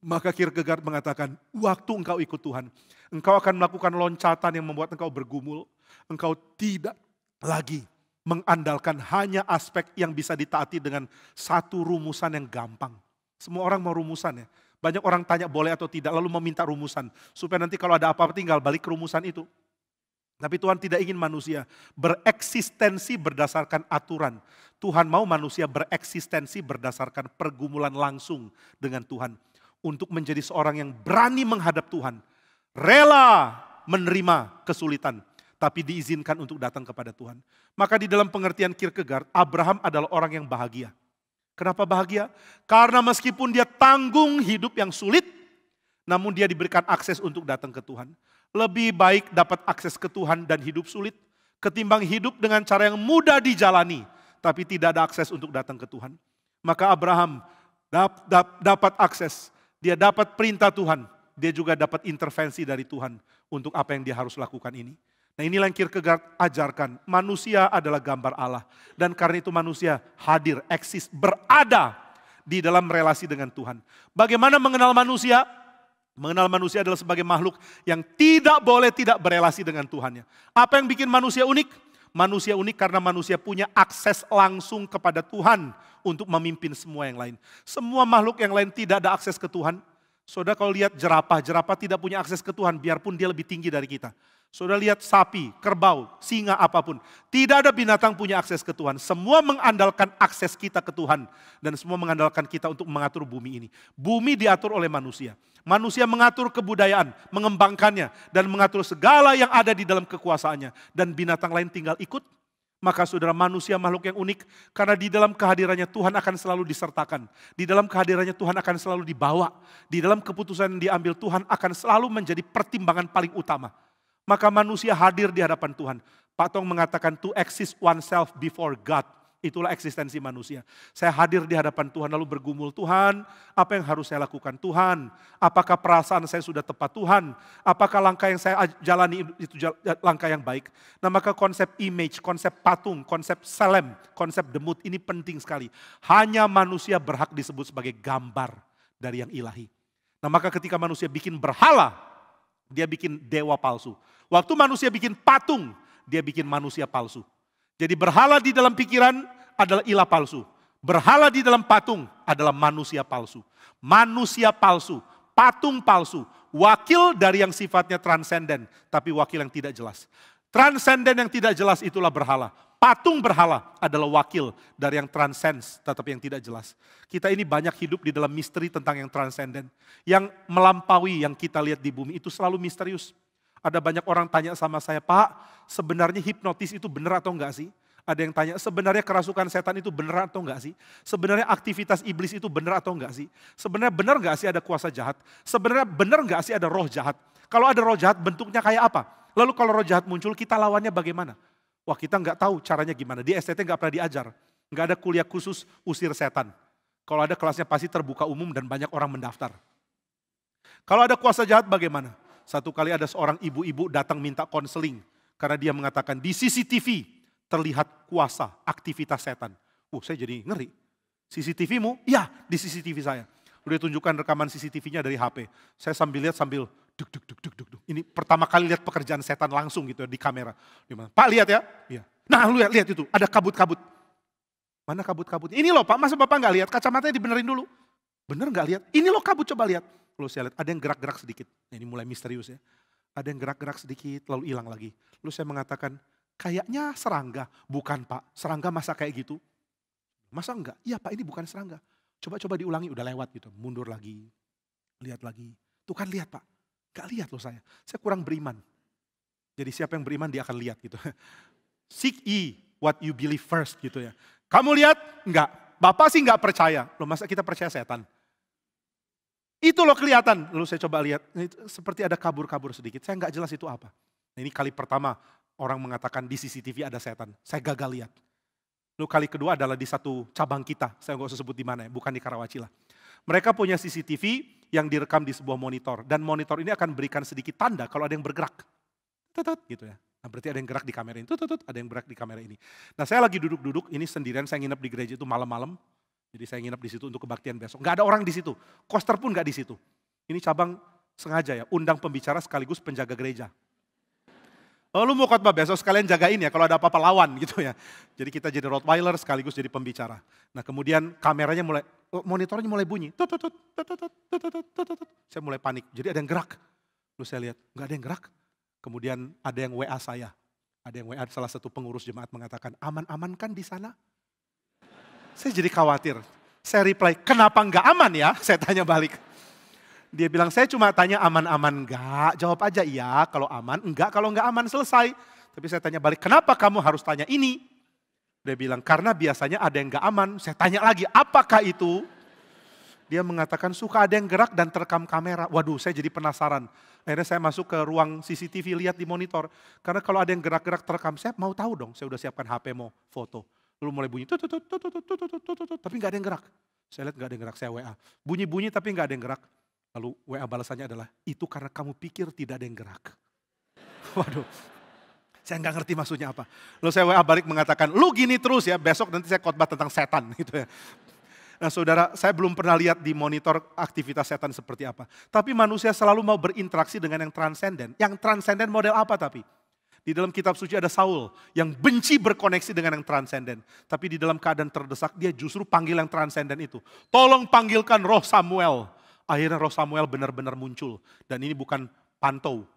Maka Kierkegaard mengatakan, waktu engkau ikut Tuhan, engkau akan melakukan loncatan yang membuat engkau bergumul. Engkau tidak lagi mengandalkan hanya aspek yang bisa ditaati dengan satu rumusan yang gampang. Semua orang mau rumusan ya. Banyak orang tanya boleh atau tidak lalu meminta rumusan. Supaya nanti kalau ada apa-apa tinggal balik ke rumusan itu. Tapi Tuhan tidak ingin manusia bereksistensi berdasarkan aturan. Tuhan mau manusia bereksistensi berdasarkan pergumulan langsung dengan Tuhan. Untuk menjadi seorang yang berani menghadap Tuhan. Rela menerima kesulitan. Tapi diizinkan untuk datang kepada Tuhan. Maka di dalam pengertian Kierkegaard, Abraham adalah orang yang bahagia. Kenapa bahagia? Karena meskipun dia tanggung hidup yang sulit, namun dia diberikan akses untuk datang ke Tuhan. Lebih baik dapat akses ke Tuhan dan hidup sulit, ketimbang hidup dengan cara yang mudah dijalani, tapi tidak ada akses untuk datang ke Tuhan. Maka Abraham dapat akses, dia dapat perintah Tuhan, dia juga dapat intervensi dari Tuhan untuk apa yang dia harus lakukan ini. Nah inilah yang Kierkegaard ajarkan, manusia adalah gambar Allah. Dan karena itu manusia hadir, eksis, berada di dalam relasi dengan Tuhan. Bagaimana mengenal manusia? Mengenal manusia adalah sebagai makhluk yang tidak boleh tidak berelasi dengan Tuhannya. Apa yang bikin manusia unik? Manusia unik karena manusia punya akses langsung kepada Tuhan untuk memimpin semua yang lain. Semua makhluk yang lain tidak ada akses ke Tuhan. Saudara kalau lihat jerapah tidak punya akses ke Tuhan biarpun dia lebih tinggi dari kita. Saudara lihat sapi, kerbau, singa apapun. Tidak ada binatang punya akses ke Tuhan. Semua mengandalkan akses kita ke Tuhan. Dan semua mengandalkan kita untuk mengatur bumi ini. Bumi diatur oleh manusia. Manusia mengatur kebudayaan, mengembangkannya. Dan mengatur segala yang ada di dalam kekuasaannya. Dan binatang lain tinggal ikut. Maka saudara manusia makhluk yang unik. Karena di dalam kehadirannya Tuhan akan selalu disertakan. Di dalam kehadirannya Tuhan akan selalu dibawa. Di dalam keputusan yang diambil Tuhan akan selalu menjadi pertimbangan paling utama. Maka manusia hadir di hadapan Tuhan. Pak Tong mengatakan to exist oneself before God. Itulah eksistensi manusia. Saya hadir di hadapan Tuhan lalu bergumul, Tuhan apa yang harus saya lakukan? Tuhan apakah perasaan saya sudah tepat? Tuhan apakah langkah yang saya jalani itu langkah yang baik? Nah maka konsep image, konsep patung, konsep selem, konsep demut ini penting sekali. Hanya manusia berhak disebut sebagai gambar dari yang ilahi. Nah maka ketika manusia bikin berhala, dia bikin dewa palsu. Waktu manusia bikin patung, dia bikin manusia palsu. Jadi berhala di dalam pikiran adalah ilah palsu. Berhala di dalam patung adalah manusia palsu. Manusia palsu, patung palsu, wakil dari yang sifatnya transenden, tapi wakil yang tidak jelas. Transenden yang tidak jelas itulah berhala. Patung berhala adalah wakil dari yang transcends, tetapi yang tidak jelas. Kita ini banyak hidup di dalam misteri tentang yang transenden. Yang melampaui yang kita lihat di bumi itu selalu misterius. Ada banyak orang tanya sama saya, Pak, sebenarnya hipnotis itu benar atau enggak sih? Ada yang tanya, sebenarnya kerasukan setan itu benar atau enggak sih? Sebenarnya aktivitas iblis itu benar atau enggak sih? Sebenarnya benar enggak sih ada kuasa jahat? Sebenarnya benar enggak sih ada roh jahat? Kalau ada roh jahat bentuknya kayak apa? Lalu kalau roh jahat muncul kita lawannya bagaimana? Wah kita enggak tahu caranya gimana. Di STT enggak pernah diajar. Enggak ada kuliah khusus usir setan. Kalau ada kelasnya pasti terbuka umum dan banyak orang mendaftar. Kalau ada kuasa jahat bagaimana? Satu kali ada seorang ibu-ibu datang minta konseling. Karena dia mengatakan di CCTV terlihat kuasa aktivitas setan. Saya jadi ngeri. CCTV-mu? Ya, di CCTV saya. Udah tunjukkan rekaman CCTV-nya dari HP. Saya sambil lihat sambil duk duk duk duk duk. Ini pertama kali lihat pekerjaan setan langsung gitu di kamera. Pak lihat ya? Iya. Nah lu lihat itu, ada kabut-kabut. Mana kabut-kabut? Ini loh Pak, masa Bapak nggak lihat? Kacamatanya dibenerin dulu. Bener nggak lihat? Ini loh kabut, coba lihat. Lalu saya lihat ada yang gerak-gerak sedikit. Ini mulai misterius ya. Ada yang gerak-gerak sedikit lalu hilang lagi. Lalu saya mengatakan, kayaknya serangga. Bukan Pak, serangga masa kayak gitu? Masa enggak? Iya Pak, ini bukan serangga. Coba-coba diulangi, udah lewat gitu. Mundur lagi, lihat lagi. Tuh kan lihat Pak, gak lihat loh saya. Saya kurang beriman. Jadi siapa yang beriman dia akan lihat gitu. Seek ye what you believe first gitu ya. Kamu lihat? Enggak. Bapak sih enggak percaya. Loh masa kita percaya setan? Itu loh kelihatan. Lalu saya coba lihat, seperti ada kabur-kabur sedikit. Saya enggak jelas itu apa. Nah, ini kali pertama orang mengatakan di CCTV ada setan. Saya gagal lihat. Lalu kali kedua adalah di satu cabang kita. Saya nggak usah sebut di mana ya, bukan di Karawaci lah. Mereka punya CCTV yang direkam di sebuah monitor. Dan monitor ini akan berikan sedikit tanda kalau ada yang bergerak. Tutut gitu ya. Nah berarti ada yang gerak di kamera ini. Tutut, ada yang gerak di kamera ini. Nah saya lagi duduk-duduk, ini sendirian, saya nginep di gereja itu malam-malam. Jadi saya nginep di situ untuk kebaktian besok. Nggak ada orang di situ. Koster pun nggak di situ. Ini cabang sengaja ya, undang pembicara sekaligus penjaga gereja. Oh lu mau khotbah besok sekalian jagain ya kalau ada apa-apa lawan gitu ya. Jadi kita jadi Rottweiler sekaligus jadi pembicara. Nah kemudian kameranya mulai, monitornya mulai bunyi. Saya mulai panik, jadi ada yang gerak. Lalu saya lihat, nggak ada yang gerak. Kemudian ada yang WA saya. Ada yang WA salah satu pengurus jemaat mengatakan, aman-aman kan di sana? Saya jadi khawatir. Saya reply, kenapa nggak aman ya? Saya tanya balik. Dia bilang, saya cuma tanya aman-aman enggak, jawab aja iya, kalau aman, enggak, kalau enggak aman selesai. Tapi saya tanya balik, kenapa kamu harus tanya ini? Dia bilang, karena biasanya ada yang enggak aman. Saya tanya lagi, apakah itu? Dia mengatakan, suka ada yang gerak dan terekam kamera. Waduh, saya jadi penasaran. Akhirnya saya masuk ke ruang CCTV, lihat di monitor. Karena kalau ada yang gerak-gerak terekam, saya mau tahu dong, saya udah siapkan HP mau foto. Lalu mulai bunyi, tapi enggak ada yang gerak. Saya lihat enggak ada yang gerak, saya WA. Bunyi-bunyi tapi enggak ada yang gerak. Lalu WA balasannya adalah, itu karena kamu pikir tidak ada yang gerak. Waduh, saya nggak ngerti maksudnya apa. Lalu saya WA balik mengatakan, lu gini terus ya, besok nanti saya khotbah tentang setan. Gitu ya. Nah saudara, saya belum pernah lihat di monitor aktivitas setan seperti apa. Tapi manusia selalu mau berinteraksi dengan yang transenden. Yang transenden model apa tapi? Di dalam kitab suci ada Saul yang benci berkoneksi dengan yang transenden. Tapi di dalam keadaan terdesak, dia justru panggil yang transenden itu. Tolong panggilkan roh Samuel. Akhirnya roh Samuel benar-benar muncul. Dan ini bukan pantau,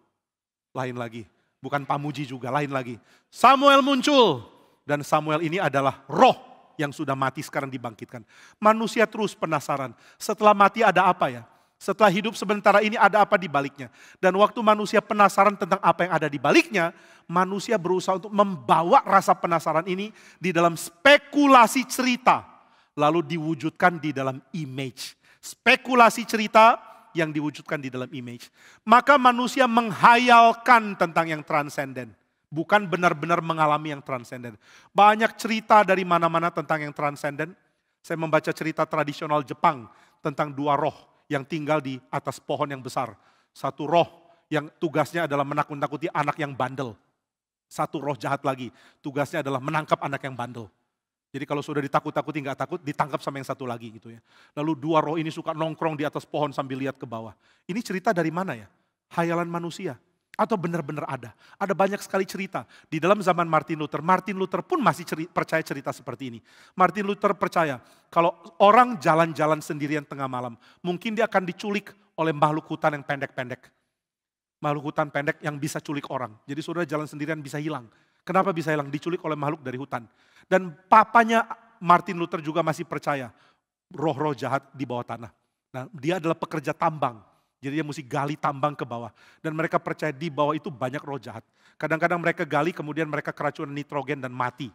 lain lagi. Bukan pamuji juga, lain lagi. Samuel muncul. Dan Samuel ini adalah roh yang sudah mati sekarang dibangkitkan. Manusia terus penasaran, setelah mati ada apa ya? Setelah hidup sementara ini ada apa di baliknya? Dan waktu manusia penasaran tentang apa yang ada di baliknya, manusia berusaha untuk membawa rasa penasaran ini di dalam spekulasi cerita. Lalu diwujudkan di dalam image. Spekulasi cerita yang diwujudkan di dalam image. Maka manusia menghayalkan tentang yang transenden. Bukan benar-benar mengalami yang transenden. Banyak cerita dari mana-mana tentang yang transenden. Saya membaca cerita tradisional Jepang tentang dua roh yang tinggal di atas pohon yang besar. Satu roh yang tugasnya adalah menakut-nakuti anak yang bandel. Satu roh jahat lagi, tugasnya adalah menangkap anak yang bandel. Jadi kalau sudah ditakut-takuti nggak takut, ditangkap sama yang satu lagi gitu ya. Lalu dua roh ini suka nongkrong di atas pohon sambil lihat ke bawah. Ini cerita dari mana ya? Hayalan manusia. Atau benar-benar ada. Ada banyak sekali cerita. Di dalam zaman Martin Luther pun masih percaya cerita seperti ini. Martin Luther percaya kalau orang jalan-jalan sendirian tengah malam, mungkin dia akan diculik oleh makhluk hutan yang pendek-pendek. Makhluk hutan pendek yang bisa culik orang. Jadi saudara jalan sendirian bisa hilang. Kenapa bisa hilang? Diculik oleh makhluk dari hutan. Dan papanya Martin Luther juga masih percaya roh-roh jahat di bawah tanah. Nah, dia adalah pekerja tambang. Jadi dia mesti gali tambang ke bawah. Dan mereka percaya di bawah itu banyak roh jahat. Kadang-kadang mereka gali kemudian mereka keracunan nitrogen dan mati.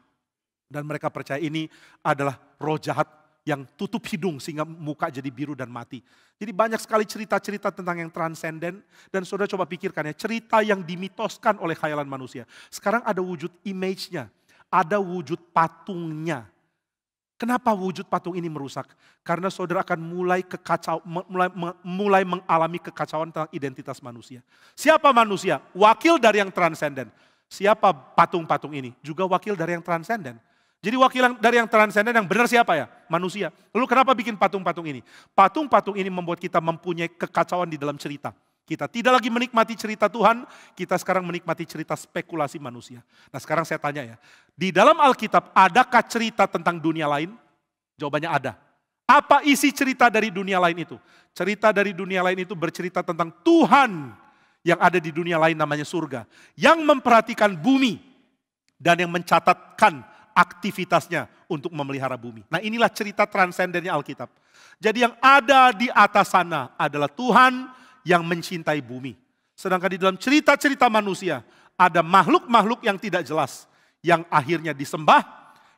Dan mereka percaya ini adalah roh jahat yang tutup hidung sehingga muka jadi biru dan mati. Jadi banyak sekali cerita-cerita tentang yang transenden. Dan saudara coba pikirkan ya, cerita yang dimitoskan oleh khayalan manusia. Sekarang ada wujud image-nya, ada wujud patungnya. Kenapa wujud patung ini merusak? Karena saudara akan mulai mengalami kekacauan tentang identitas manusia. Siapa manusia? Wakil dari yang transenden. Siapa patung-patung ini? Juga wakil dari yang transenden. Jadi wakil dari yang transenden yang benar siapa ya? Manusia. Lalu kenapa bikin patung-patung ini? Patung-patung ini membuat kita mempunyai kekacauan di dalam cerita. Kita tidak lagi menikmati cerita Tuhan, kita sekarang menikmati cerita spekulasi manusia. Nah sekarang saya tanya ya, di dalam Alkitab adakah cerita tentang dunia lain? Jawabannya ada. Apa isi cerita dari dunia lain itu? Cerita dari dunia lain itu bercerita tentang Tuhan yang ada di dunia lain namanya surga. Yang memperhatikan bumi dan yang mencatatkan aktivitasnya untuk memelihara bumi. Nah inilah cerita transendennya Alkitab. Jadi yang ada di atas sana adalah Tuhan yang mencintai bumi. Sedangkan di dalam cerita-cerita manusia, ada makhluk-makhluk yang tidak jelas, yang akhirnya disembah,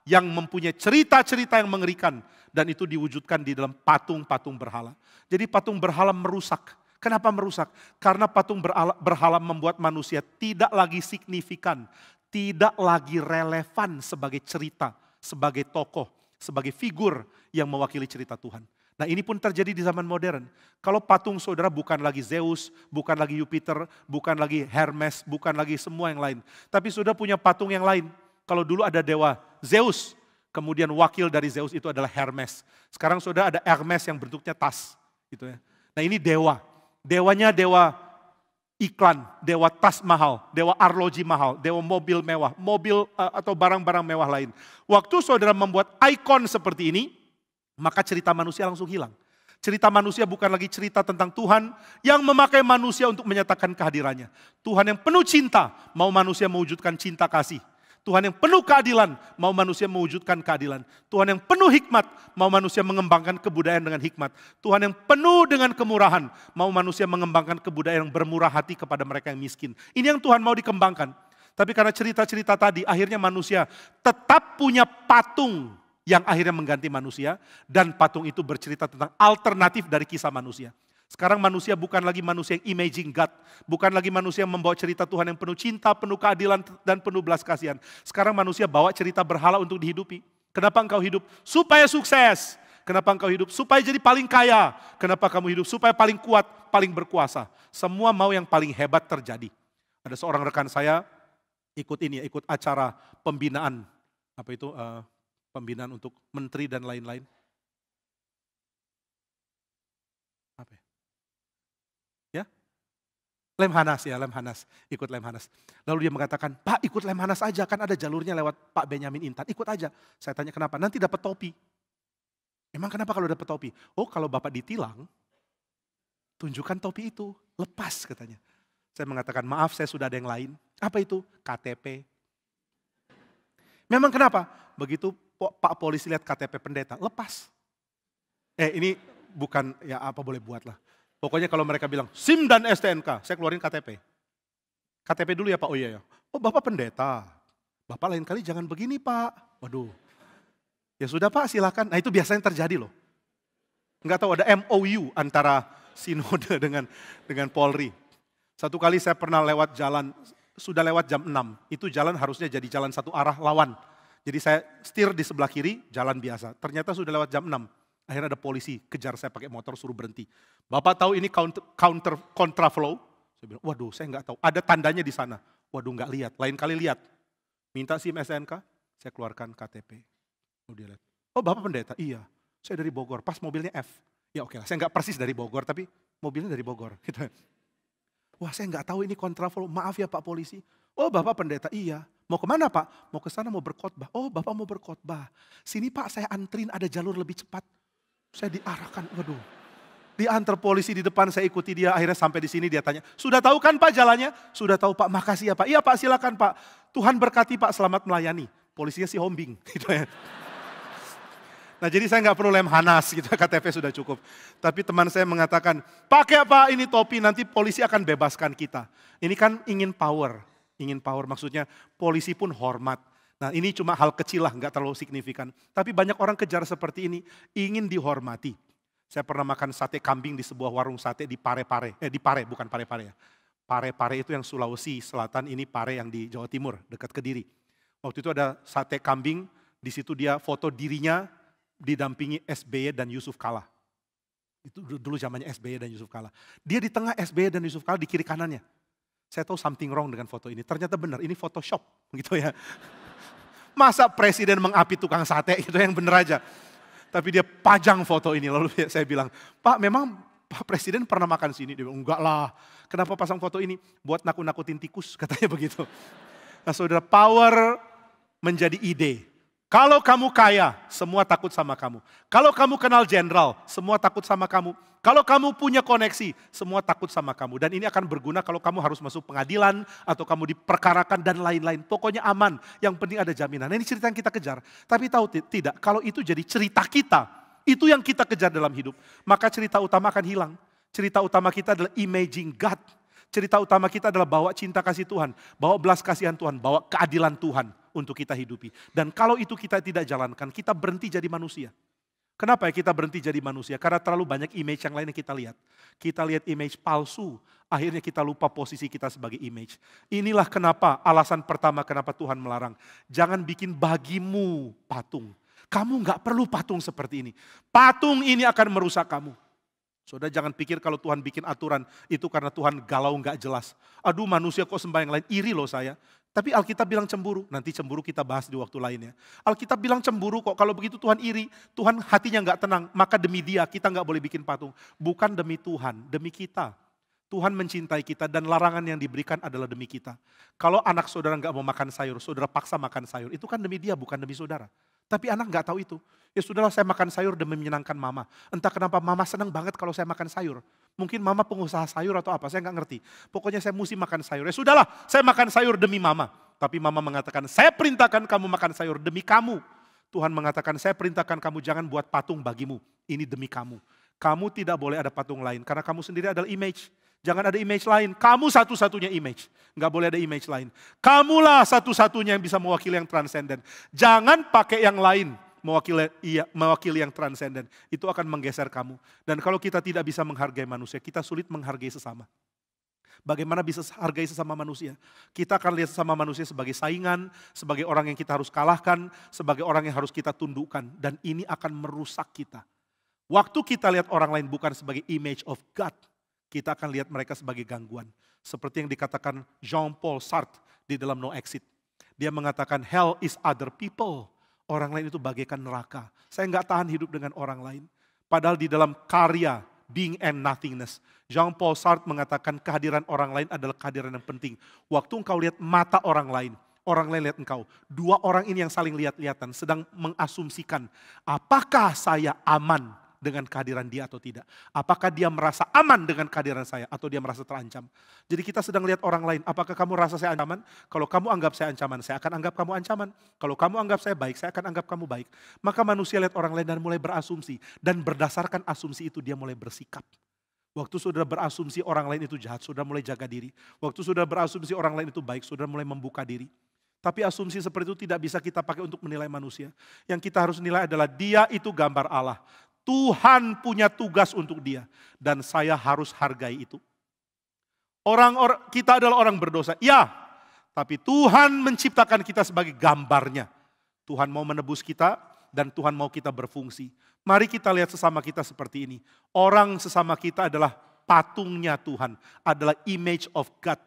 yang mempunyai cerita-cerita yang mengerikan, dan itu diwujudkan di dalam patung-patung berhala. Jadi patung berhala merusak. Kenapa merusak? Karena patung berhala membuat manusia tidak lagi signifikan, tidak lagi relevan sebagai cerita, sebagai tokoh, sebagai figur yang mewakili cerita Tuhan. Nah ini pun terjadi di zaman modern. Kalau patung saudara bukan lagi Zeus, bukan lagi Jupiter, bukan lagi Hermes, bukan lagi semua yang lain. Tapi saudara punya patung yang lain. Kalau dulu ada dewa Zeus, kemudian wakil dari Zeus itu adalah Hermes. Sekarang saudara ada Hermes yang bentuknya tas. Gitu ya. Nah ini dewa. Dewanya dewa iklan, dewa tas mahal, dewa arloji mahal, dewa mobil mewah, mobil atau barang-barang mewah lain. Waktu saudara membuat ikon seperti ini, maka cerita manusia langsung hilang. Cerita manusia bukan lagi cerita tentang Tuhan yang memakai manusia untuk menyatakan kehadirannya. Tuhan yang penuh cinta, mau manusia mewujudkan cinta kasih. Tuhan yang penuh keadilan, mau manusia mewujudkan keadilan. Tuhan yang penuh hikmat, mau manusia mengembangkan kebudayaan dengan hikmat. Tuhan yang penuh dengan kemurahan, mau manusia mengembangkan kebudayaan yang bermurah hati kepada mereka yang miskin. Ini yang Tuhan mau dikembangkan. Tapi karena cerita-cerita tadi, akhirnya manusia tetap punya patung yang akhirnya mengganti manusia, dan patung itu bercerita tentang alternatif dari kisah manusia. Sekarang manusia bukan lagi manusia yang imaging God, bukan lagi manusia yang membawa cerita Tuhan yang penuh cinta, penuh keadilan, dan penuh belas kasihan. Sekarang manusia bawa cerita berhala untuk dihidupi. Kenapa engkau hidup? Supaya sukses. Kenapa engkau hidup? Supaya jadi paling kaya. Kenapa kamu hidup? Supaya paling kuat, paling berkuasa. Semua mau yang paling hebat terjadi. Ada seorang rekan saya ikut acara pembinaan, pembinaan untuk menteri dan lain-lain. Apa ya? Ya? Lemhanas, ikut Lemhanas. Lalu dia mengatakan, Pak ikut Lemhanas aja, kan ada jalurnya lewat Pak Benyamin Intan, ikut aja. Saya tanya kenapa? Nanti dapat topi. Emang kenapa kalau dapat topi? Oh kalau Bapak ditilang, tunjukkan topi itu, lepas katanya. Saya mengatakan, maaf saya sudah ada yang lain. Apa itu? KTP. Memang kenapa? Begitu Pak polisi lihat KTP pendeta, lepas. Ini bukan, ya apa boleh buat lah. Pokoknya kalau mereka bilang, SIM dan STNK, saya keluarin KTP. KTP dulu ya Pak, oh iya ya. Oh Bapak pendeta, Bapak lain kali jangan begini Pak. Waduh, ya sudah Pak silakan. Nah itu biasanya terjadi loh. Enggak tahu ada MOU antara sinode dengan Polri. Satu kali saya pernah lewat jalan, sudah lewat jam 6, itu jalan harusnya jadi jalan satu arah lawan. Jadi saya setir di sebelah kiri, jalan biasa. Ternyata sudah lewat jam 6. Akhirnya ada polisi kejar saya pakai motor suruh berhenti. Bapak tahu ini kontraflow? Saya bilang, waduh saya nggak tahu. Ada tandanya di sana. Waduh nggak lihat, lain kali lihat. Minta SIM SNK, saya keluarkan KTP. Oh dia lihat, oh Bapak pendeta? Iya, saya dari Bogor, pas mobilnya F. Ya oke lah, saya nggak persis dari Bogor, tapi mobilnya dari Bogor. Gitu. Wah saya nggak tahu ini kontraflow, maaf ya Pak polisi. Oh Bapak pendeta? Iya. Mau kemana Pak? Mau ke sana mau berkhotbah. Oh Bapak mau berkhotbah. Sini Pak saya antrin ada jalur lebih cepat. Saya diarahkan, waduh. Diantar polisi di depan, saya ikuti dia. Akhirnya sampai di sini dia tanya, sudah tahu kan Pak jalannya? Sudah tahu Pak, makasih ya Pak. Iya Pak silakan Pak. Tuhan berkati Pak, selamat melayani. Polisinya si hombing. Gitu ya. Nah jadi saya nggak perlu Lemhanas gitu, KTP sudah cukup. Tapi teman saya mengatakan, pakai apa ini topi, nanti polisi akan bebaskan kita. Ini kan ingin power maksudnya polisi pun hormat. Nah ini cuma hal kecil lah, nggak terlalu signifikan. Tapi banyak orang kejar seperti ini, ingin dihormati. Saya pernah makan sate kambing di sebuah warung sate di Parepare, di Pare, bukan Parepare ya. Parepare itu yang Sulawesi Selatan, ini Pare yang di Jawa Timur, dekat Kediri. Waktu itu ada sate kambing, di situ dia foto dirinya, didampingi SBY dan Yusuf Kala. Itu dulu zamannya SBY dan Yusuf Kala. Dia di tengah SBY dan Yusuf Kala, di kiri kanannya. Saya tahu something wrong dengan foto ini. Ternyata benar, ini Photoshop gitu ya. Masa presiden mengapi tukang sate gitu, yang benar aja. Tapi dia pajang foto ini. Lalu saya bilang, Pak memang Pak Presiden pernah makan sini? Dia bilang, enggak lah. Kenapa pasang foto ini? Buat nakut-nakutin tikus, katanya begitu. Nah saudara, power menjadi ide. Kalau kamu kaya, semua takut sama kamu. Kalau kamu kenal jenderal, semua takut sama kamu. Kalau kamu punya koneksi, semua takut sama kamu. Dan ini akan berguna kalau kamu harus masuk pengadilan, atau kamu diperkarakan dan lain-lain. Pokoknya aman, yang penting ada jaminan. Nah, ini cerita yang kita kejar. Tapi tahu tidak, kalau itu jadi cerita kita, itu yang kita kejar dalam hidup, maka cerita utama akan hilang. Cerita utama kita adalah imaging God. Cerita utama kita adalah bawa cinta kasih Tuhan, bawa belas kasihan Tuhan, bawa keadilan Tuhan untuk kita hidupi. Dan kalau itu kita tidak jalankan, kita berhenti jadi manusia. Kenapa ya kita berhenti jadi manusia? Karena terlalu banyak image yang lain yang kita lihat. Kita lihat image palsu, akhirnya kita lupa posisi kita sebagai image. Inilah kenapa, alasan pertama kenapa Tuhan melarang. Jangan bikin bagimu patung. Kamu gak perlu patung seperti ini. Patung ini akan merusak kamu. Saudara jangan pikir kalau Tuhan bikin aturan itu karena Tuhan galau gak jelas. Aduh manusia kok sembah yang lain, iri loh saya. Tapi Alkitab bilang cemburu, nanti cemburu kita bahas di waktu lain ya. Alkitab bilang cemburu kok, kalau begitu Tuhan iri, Tuhan hatinya gak tenang, maka demi dia kita gak boleh bikin patung. Bukan demi Tuhan, demi kita. Tuhan mencintai kita dan larangan yang diberikan adalah demi kita. Kalau anak saudara gak mau makan sayur, saudara paksa makan sayur, itu kan demi dia bukan demi saudara. Tapi anak gak tahu itu. Ya sudahlah saya makan sayur demi menyenangkan mama. Entah kenapa mama senang banget kalau saya makan sayur. Mungkin mama pengusaha sayur atau apa, saya gak ngerti. Pokoknya saya mesti makan sayur. Ya sudahlah, saya makan sayur demi mama. Tapi mama mengatakan, saya perintahkan kamu makan sayur demi kamu. Tuhan mengatakan, saya perintahkan kamu jangan buat patung bagimu. Ini demi kamu. Kamu tidak boleh ada patung lain, karena kamu sendiri adalah image. Jangan ada image lain, kamu satu-satunya image. Nggak boleh ada image lain. Kamulah satu-satunya yang bisa mewakili yang transenden. Jangan pakai yang lain mewakili yang transenden. Itu akan menggeser kamu. Dan kalau kita tidak bisa menghargai manusia, kita sulit menghargai sesama. Bagaimana bisa hargai sesama manusia? Kita akan lihat sesama manusia sebagai saingan, sebagai orang yang kita harus kalahkan, sebagai orang yang harus kita tundukkan. Dan ini akan merusak kita. Waktu kita lihat orang lain bukan sebagai image of God, kita akan lihat mereka sebagai gangguan. Seperti yang dikatakan Jean-Paul Sartre di dalam No Exit. Dia mengatakan hell is other people. Orang lain itu bagaikan neraka. Saya nggak tahan hidup dengan orang lain. Padahal di dalam karya Being and Nothingness, Jean-Paul Sartre mengatakan kehadiran orang lain adalah kehadiran yang penting. Waktu engkau lihat mata orang lain lihat engkau. Dua orang ini yang saling lihat-lihatan sedang mengasumsikan apakah saya aman dengan kehadiran dia atau tidak. Apakah dia merasa aman dengan kehadiran saya atau dia merasa terancam. Jadi kita sedang lihat orang lain, apakah kamu rasa saya ancaman? Kalau kamu anggap saya ancaman, saya akan anggap kamu ancaman. Kalau kamu anggap saya baik, saya akan anggap kamu baik. Maka manusia lihat orang lain dan mulai berasumsi. Dan berdasarkan asumsi itu dia mulai bersikap. Waktu saudara berasumsi orang lain itu jahat, saudara mulai jaga diri. Waktu saudara berasumsi orang lain itu baik, saudara mulai membuka diri. Tapi asumsi seperti itu tidak bisa kita pakai untuk menilai manusia. Yang kita harus nilai adalah dia itu gambar Allah. Tuhan punya tugas untuk dia. Dan saya harus hargai itu. Kita adalah orang berdosa. Ya, tapi Tuhan menciptakan kita sebagai gambarnya. Tuhan mau menebus kita dan Tuhan mau kita berfungsi. Mari kita lihat sesama kita seperti ini. Orang sesama kita adalah patungnya Tuhan. Adalah image of God.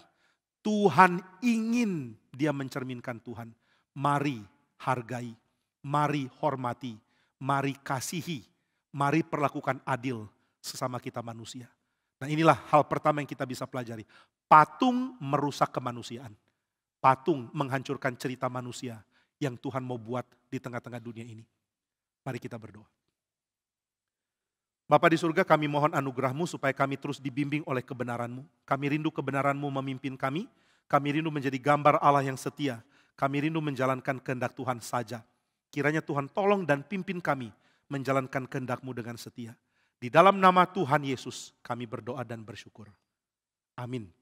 Tuhan ingin dia mencerminkan Tuhan. Mari hargai. Mari hormati. Mari kasihi. Mari perlakukan adil sesama kita manusia. Nah inilah hal pertama yang kita bisa pelajari. Patung merusak kemanusiaan. Patung menghancurkan cerita manusia yang Tuhan mau buat di tengah-tengah dunia ini. Mari kita berdoa. Bapa di surga, kami mohon anugerah-Mu supaya kami terus dibimbing oleh kebenaran-Mu. Kami rindu kebenaran-Mu memimpin kami. Kami rindu menjadi gambar Allah yang setia. Kami rindu menjalankan kehendak Tuhan saja. Kiranya Tuhan tolong dan pimpin kami menjalankan kehendak-Mu dengan setia. Di dalam nama Tuhan Yesus kami berdoa dan bersyukur. Amin.